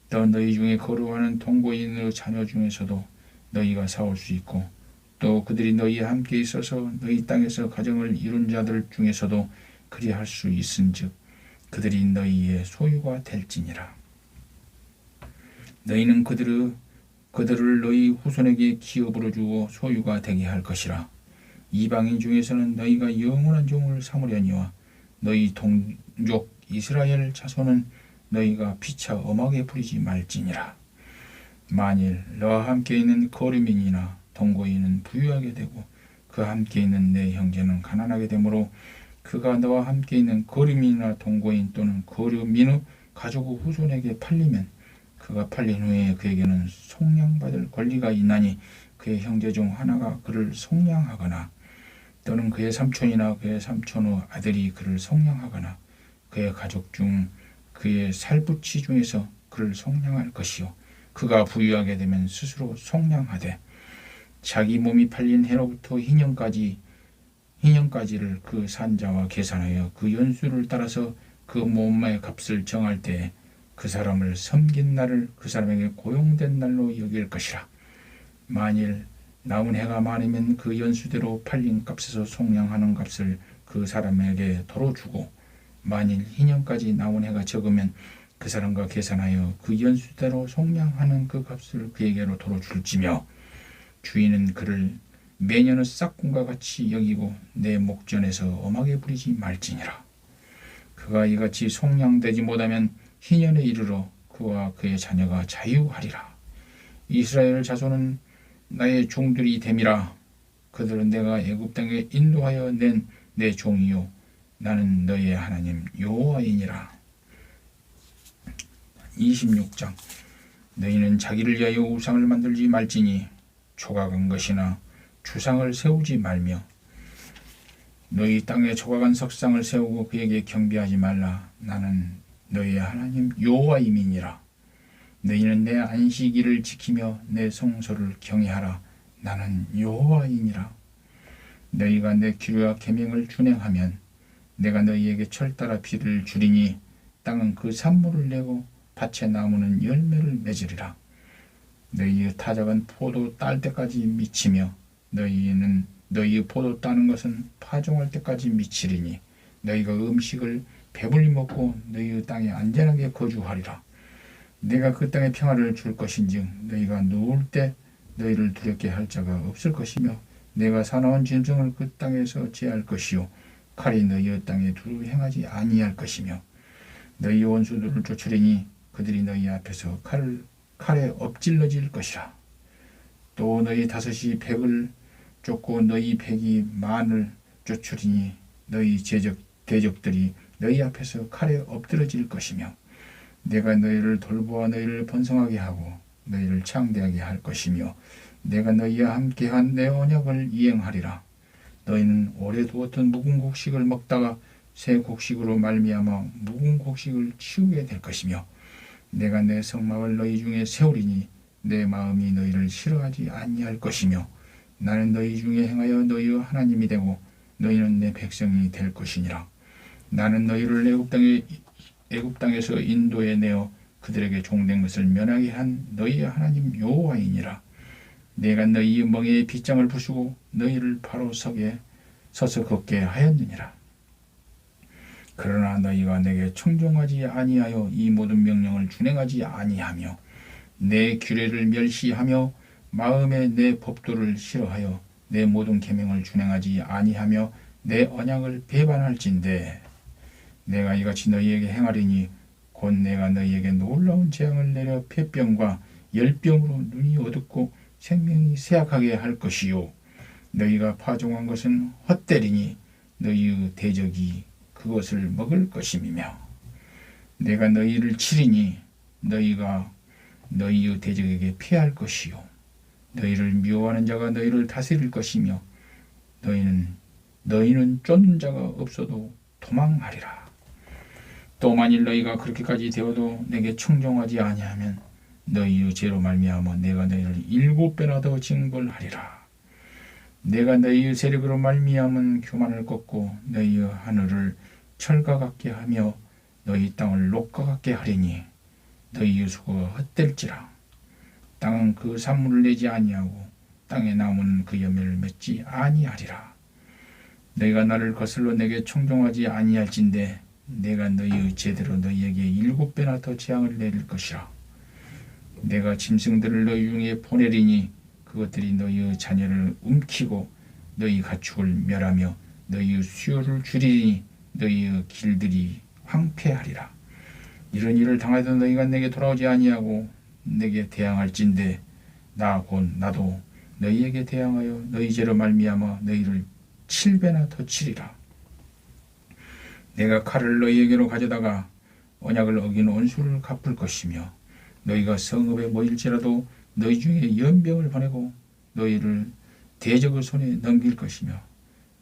또 너희 중에 거류하는 동거인의 자녀 중에서도 너희가 사올 수 있고 또 그들이 너희와 함께 있어서 너희 땅에서 가정을 이룬 자들 중에서도 그리할 수 있은즉 그들이 너희의 소유가 될지니라. 너희는 그들을 너희 후손에게 기업으로 주어 소유가 되게 할 것이라. 이방인 중에서는 너희가 영원한 종을 삼으려니와 너희 동족 이스라엘 자손은 너희가 피차 엄하게 부리지 말지니라. 만일 너와 함께 있는 거류민이나 동거인은 부유하게 되고 그와 함께 있는 내 형제는 가난하게 되므로 그가 너와 함께 있는 거류민이나 동거인 또는 거류민의 가족 후손에게 팔리면 그가 팔린 후에 그에게는 속량받을 권리가 있나니 그의 형제 중 하나가 그를 속량하거나 또는 그의 삼촌이나 그의 삼촌의 아들이 그를 속량하거나 그의 가족 중 그의 살부치 중에서 그를 속량할 것이요 그가 부유하게 되면 스스로 속량하되 자기 몸이 팔린 해로부터 희년까지를 그 산자와 계산하여 그 연수를 따라서 그 몸의 값을 정할 때에 그 사람을 섬긴 날을 그 사람에게 고용된 날로 여길 것이라. 만일 남은 해가 많으면 그 연수대로 팔린 값에서 속량하는 값을 그 사람에게 도로 주고 만일 희년까지 남은 해가 적으면 그 사람과 계산하여 그 연수대로 속량하는 그 값을 그에게로 도로 줄지며 주인은 그를 매년의 싹군과 같이 여기고 내 목전에서 엄하게 부리지 말지니라. 그가 이같이 속량되지 못하면 희년에 이르러 그와 그의 자녀가 자유하리라. 이스라엘 자손은 나의 종들이 됨이라. 그들은 내가 애굽 땅에 인도하여 낸 내 종이요 나는 너희의 하나님 여호와이니라. 26장. 너희는 자기를 위하여 우상을 만들지 말지니 조각한 것이나 주상을 세우지 말며 너희 땅에 조각한 석상을 세우고 그에게 경배하지 말라. 나는 너희의 하나님 여호와임이니라. 너희는 내 안식일을 지키며 내 성소를 경외하라. 나는 여호와이니라. 너희가 내 규례와 계명을 준행하면 내가 너희에게 철따라 비를 주리니 땅은 그 산물을 내고 밭의 나무는 열매를 맺으리라. 너희의 타작은 포도 딸 때까지 미치며 너희는 너희의 포도 따는 것은 파종할 때까지 미치리니 너희가 음식을 배불리 먹고 너희의 땅에 안전하게 거주하리라. 내가 그 땅에 평화를 줄 것인즉 너희가 누울 때 너희를 두렵게 할 자가 없을 것이며 내가 사나운 짐승을 그 땅에서 제할 것이요 칼이 너희의 땅에 두루 행하지 아니할 것이며 너희 원수들을 쫓으리니 그들이 너희 앞에서 칼에 엎질러질 것이라. 또 너희 다섯이 백을 쫓고 너희 백이 만을 쫓으리니 너희 대적들이 너희 앞에서 칼에 엎드러질 것이며 내가 너희를 돌보아 너희를 번성하게 하고 너희를 창대하게 할 것이며 내가 너희와 함께한 내 언약을 이행하리라. 너희는 오래 두었던 묵은 곡식을 먹다가 새 곡식으로 말미암아 묵은 곡식을 치우게 될 것이며 내가 내 성막을 너희 중에 세우리니 내 마음이 너희를 싫어하지 아니할 것이며 나는 너희 중에 행하여 너희의 하나님이 되고 너희는 내 백성이 될 것이니라. 나는 너희를 애굽 땅에서 인도해 내어 그들에게 종된 것을 면하게 한 너희의 하나님 여호와이니라. 내가 너희의 멍에에 빗장을 부수고 너희를 바로 서서 걷게 하였느니라. 그러나 너희가 내게 청종하지 아니하여 이 모든 명령을 준행하지 아니하며 내 규례를 멸시하며 마음에 내 법도를 싫어하여 내 모든 계명을 준행하지 아니하며 내 언약을 배반할진대 내가 이같이 너희에게 행하리니 곧 내가 너희에게 놀라운 재앙을 내려 폐병과 열병으로 눈이 어둡고 생명이 쇠약하게 할 것이요 너희가 파종한 것은 헛되리니 너희의 대적이 그것을 먹을 것임이며 내가 너희를 치리니 너희가 너희의 대적에게 피할 것이요 너희를 미워하는 자가 너희를 다스릴 것이며 너희는 쫓는 자가 없어도 도망하리라. 또 만일 너희가 그렇게까지 되어도 내게 청종하지 아니하면 너희의 죄로 말미암아 내가 너희를 7배나 더 징벌하리라. 내가 너희의 세력으로 말미암은 교만을 꺾고 너희의 하늘을 철과 같게 하며 너희 땅을 녹과 같게 하리니 너희의 수고가 헛될지라. 땅은 그 산물을 내지 아니하고 땅의 나무는 그 열매를 맺지 아니하리라. 너희가 나를 거슬러 내게 청종하지 아니할진대 내가 너희의 죄대로 너희에게 7배나 더 재앙을 내릴 것이라. 내가 짐승들을 너희 중에 보내리니 그것들이 너희의 자녀를 움키고 너희 가축을 멸하며 너희의 수요를 줄이니 너희의 길들이 황폐하리라. 이런 일을 당하여도 너희가 내게 돌아오지 아니하고 내게 대항할진대 나 곧 나도 너희에게 대항하여 너희 죄로 말미암아 너희를 7배나 더 치리라. 내가 칼을 너희에게로 가져다가 언약을 어긴 원수를 갚을 것이며 너희가 성읍에 모일지라도 너희 중에 연병을 보내고 너희를 대적의 손에 넘길 것이며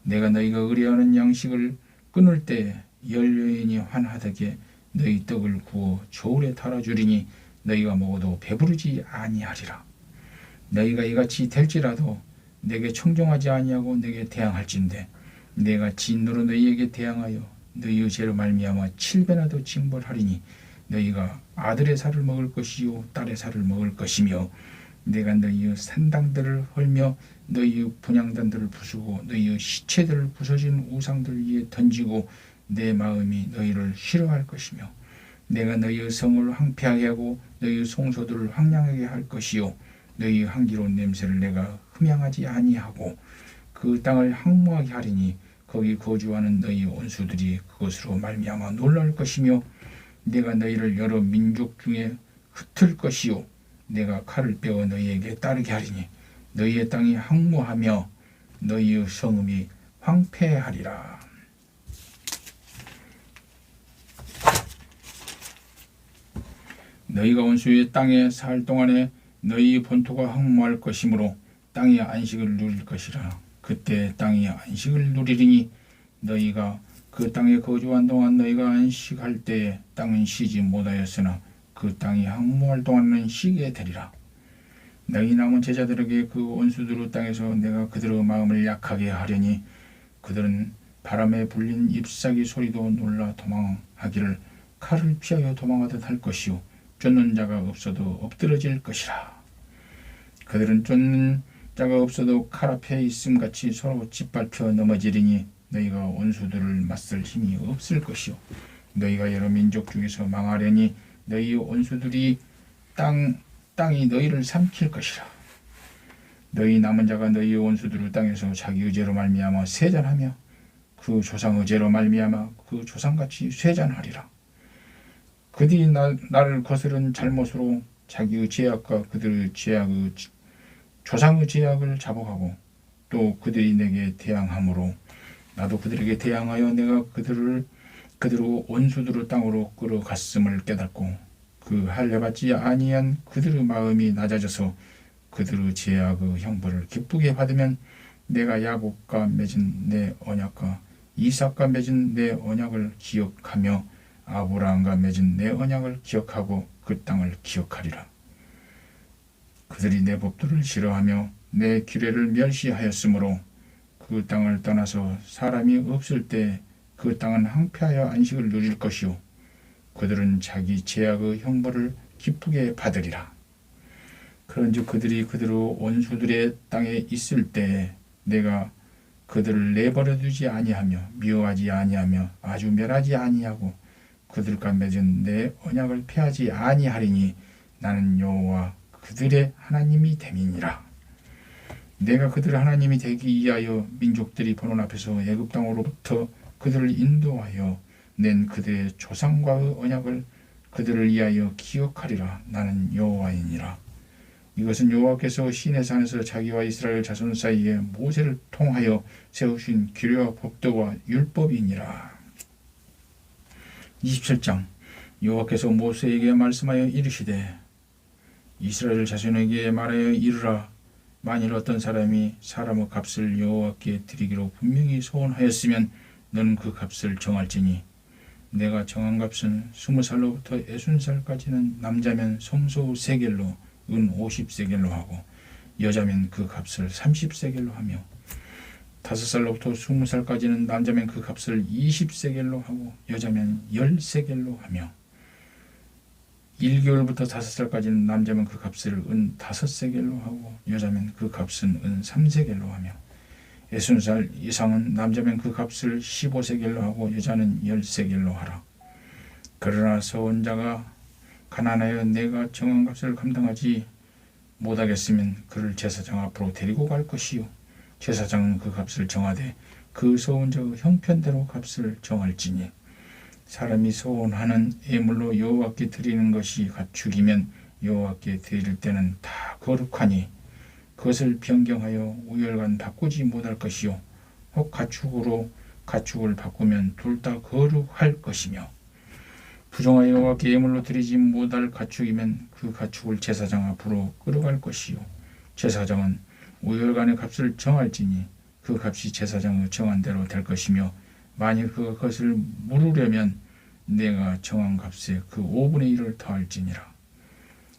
내가 너희가 의뢰하는 양식을 끊을 때 열여인이 환하되게 너희 떡을 구워 저울에 달아주리니 너희가 먹어도 배부르지 아니하리라. 너희가 이같이 될지라도 내게 청종하지 아니하고 내게 대항할진대 내가 진노로 너희에게 대항하여 너희의 죄로 말미암아 7배나 더 징벌하리니 너희가 아들의 살을 먹을 것이요 딸의 살을 먹을 것이며 내가 너희의 산당들을 헐며 너희의 분향단들을 부수고 너희의 시체들을 부서진 우상들 위에 던지고 내 마음이 너희를 싫어할 것이며 내가 너희의 성을 황폐하게 하고 너희의 송소들을 황량하게 할 것이요 너희의 향기로운 냄새를 내가 흠향하지 아니하고 그 땅을 황무하게 하리니 거기 거주하는 너희 원수들이 그것으로 말미암아 놀랄 것이며 내가 너희를 여러 민족 중에 흩을 것이요 내가 칼을 빼어 너희에게 따르게 하리니 너희의 땅이 황무하며 너희의 성읍이 황폐하리라. 너희가 원수의 땅에 살 동안에 너희 본토가 황무할 것이므로 땅이 안식을 누릴 것이라. 그때 땅이 안식을 누리리니 너희가 그 땅에 거주한 동안 너희가 안식할 때에 땅은 쉬지 못하였으나 그 땅이 황무할 동안은 쉬게 되리라. 너희 남은 제자들에게 그 원수들의 땅에서 내가 그들의 마음을 약하게 하려니 그들은 바람에 불린 잎사귀 소리도 놀라 도망하기를 칼을 피하여 도망하듯 할 것이요 쫓는 자가 없어도 엎드러질 것이라. 그들은 쫓는 자가 없어도 칼 앞에 있음같이 서로 짓밟혀 넘어지리니 너희가 원수들을 맞설 힘이 없을 것이요 너희가 여러 민족 중에서 망하려니 너희 원수들이 땅이 너희를 삼킬 것이라. 너희 남은 자가 너희 원수들의 땅에서 자기 의죄로 말미암아 쇠잔하며 그 조상 의죄로 말미암아 그 조상같이 쇠잔하리라. 그들이 나를 거스른 잘못으로 자기의 죄악과 그들의 죄악의 조상의 죄악을 자복하고 또 그들이 내게 대항함으로 나도 그들에게 대항하여 내가 그들의 원수들의 땅으로 끌어갔음을 깨닫고 그 할례받지 아니한 그들의 마음이 낮아져서 그들의 죄악의 형벌을 기쁘게 받으면 내가 야곱과 맺은 내 언약과 이삭과 맺은 내 언약을 기억하며 아브라함과 맺은 내 언약을 기억하고 그 땅을 기억하리라. 그들이 내 법도를 싫어하며 내 규례를 멸시하였으므로 그 땅을 떠나서 사람이 없을 때 그 땅은 황폐하여 안식을 누릴 것이요 그들은 자기 죄악의 형벌을 기쁘게 받으리라. 그런즉 그들이 그들의 원수들의 땅에 있을 때 내가 그들을 내버려 두지 아니하며 미워하지 아니하며 아주 멸하지 아니하고 그들과 맺은 내 언약을 폐하지 아니하리니 나는 여호와 그들의 하나님이 됨이니라. 내가 그들의 하나님이 되기 위하여 민족들이 보는 앞에서 애굽 땅으로부터 그들을 인도하여 낸 그들의 조상과의 언약을 그들을 위하여 기억하리라. 나는 여호와이니라. 이것은 여호와께서 시내 산에서 자기와 이스라엘 자손 사이에 모세를 통하여 세우신 규례와 법도와 율법이니라. 27장. 여호와께서 모세에게 말씀하여 이르시되 이스라엘 자손에게 말하여 이르라. 만일 어떤 사람이 사람의 값을 여호와께 드리기로 분명히 소원하였으면 너는 그 값을 정할지니 내가 정한 값은 20살로부터 60살까지는 남자면 성소 세겔로 은 50세겔로 하고 여자면 그 값을 30세겔로 하며 5살로부터 20살까지는 남자면 그 값을 20세겔로 하고 여자면 10세겔로 하며 1개월부터 5살까지는 남자면 그 값을 은 5세겔로 하고 여자면 그 값은 은 3세겔로 하며 60살 이상은 남자면 그 값을 15세겔로 하고 여자는 10세겔로 하라. 그러나 서원자가 가난하여 내가 정한 값을 감당하지 못하겠으면 그를 제사장 앞으로 데리고 갈 것이요 제사장은 그 값을 정하되 그 서원자의 형편대로 값을 정할지니 사람이 서원하는 예물로 여호와께 드리는 것이 가축이면 여호와께 드릴 때는 다 거룩하니 그것을 변경하여 우열간 바꾸지 못할 것이요 혹 가축으로 가축을 바꾸면 둘 다 거룩할 것이며 부정하여 여호와께 예물로 드리지 못할 가축이면 그 가축을 제사장 앞으로 끌어갈 것이요 제사장은 우열간의 값을 정할지니 그 값이 제사장의 정한 대로 될 것이며 만일 그것을 물으려면 내가 정한 값에 그 5분의 1을 더할지니라.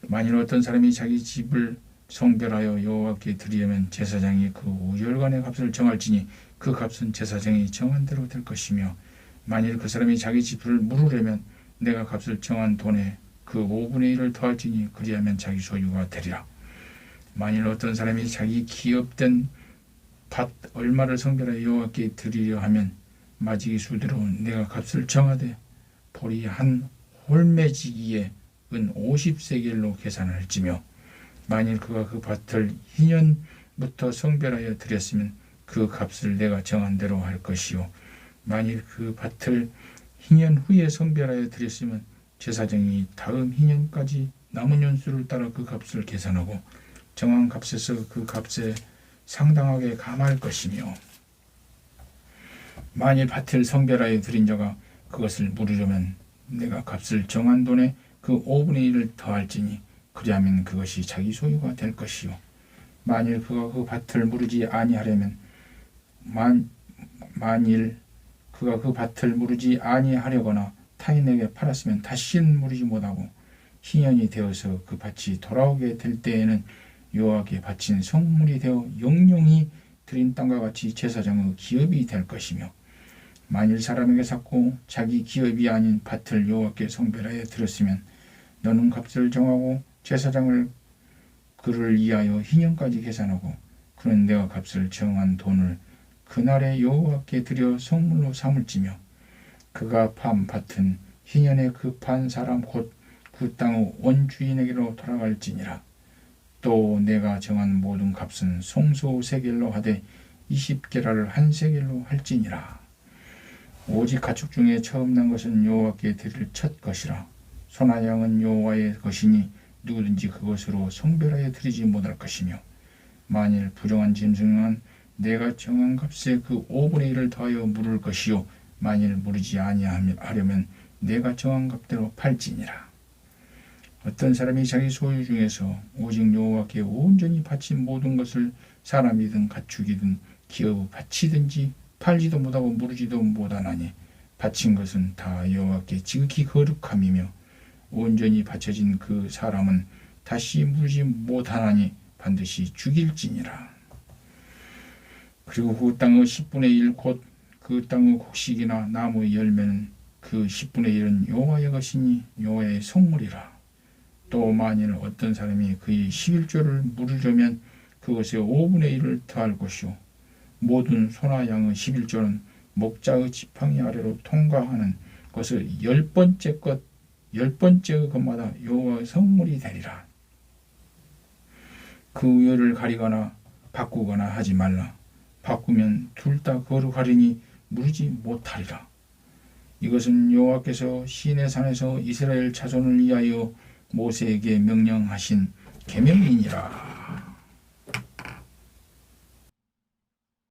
만일 어떤 사람이 자기 집을 성별하여 여호와께 드리려면 제사장이 그 우열간의 값을 정할지니 그 값은 제사장이 정한 대로 될 것이며 만일 그 사람이 자기 집을 물으려면 내가 값을 정한 돈에 그 5분의 1을 더할지니 그리하면 자기 소유가 되리라. 만일 어떤 사람이 자기 기업된 밭 얼마를 성별하여 여호와께 드리려 하면 마지기 수대로 내가 값을 정하되 보리 한 홀매지기에 은 50세겔로 계산할지며 만일 그가 그 밭을 희년부터 성별하여 드렸으면 그 값을 내가 정한 대로 할 것이요 만일 그 밭을 희년 후에 성별하여 드렸으면 제사장이 다음 희년까지 남은 연수를 따라 그 값을 계산하고 정한 값에서 그 값에 상당하게 감할 것이며 만일 밭을 성별하여 드린 자가 그것을 물으려면 내가 값을 정한 돈에 그 5분의 1을 더할지니 그리하면 그것이 자기 소유가 될 것이요 만일 그가 그 밭을 무르지 아니하려면 만일 그가 그 밭을 무르지 아니하려거나 타인에게 팔았으면 다시는 무르지 못하고 희년이 되어서 그 밭이 돌아오게 될 때에는 여호와께 바친 성물이 되어 영영이 드린 땅과 같이 제사장의 기업이 될 것이며 만일 사람에게 샀고 자기 기업이 아닌 밭을 여호와께 성별하여 드렸으면 너는 값을 정하고 제사장을 그를 위하여 희년까지 계산하고 그는 내가 값을 정한 돈을 그날에 여호와께 드려 성물로 삼을지며 그가 판 밭은 희년에 그 판 사람 곧 그 땅의 원주인에게로 돌아갈지니라. 또 내가 정한 모든 값은 송소 세겔로 하되 20게라를 한 세겔로 할지니라. 오직 가축 중에 처음 난 것은 여호와께 드릴 첫 것이라. 소나 양은 여호와의 것이니 누구든지 그것으로 성별하여 드리지 못할 것이며 만일 부정한 짐승은 내가 정한 값에 그 5분의 1을 더하여 물을 것이요 만일 무르지 아니하려면 내가 정한 값대로 팔지니라. 어떤 사람이 자기 소유 중에서 오직 여호와께 온전히 바친 모든 것을 사람이든 가축이든 기업의 바치든지 팔지도 못하고 무르지도 못하나니 바친 것은 다 여호와께 지극히 거룩함이며 온전히 바쳐진 그 사람은 다시 무르지 못하나니 반드시 죽일지니라. 그리고 그 땅의 10분의 1 곧 그 땅의 곡식이나 나무의 열매는 그 10분의 1은 여호와의 것이니 여호와의 성물이라. 또 만일 어떤 사람이 그의 11조를 물으려면 그것의 5분의 1을 더할 것이요 모든 소나 양의 11조는 목자의 지팡이 아래로 통과하는 것을 10번째 것마다 여호와의 성물이 되리라. 그 우열을 가리거나 바꾸거나 하지 말라. 바꾸면 둘 다 거룩하리니 무르지 못하리라. 이것은 여호와께서 시내산에서 이스라엘 자손을 위하여 모세에게 명령하신 계명이니라.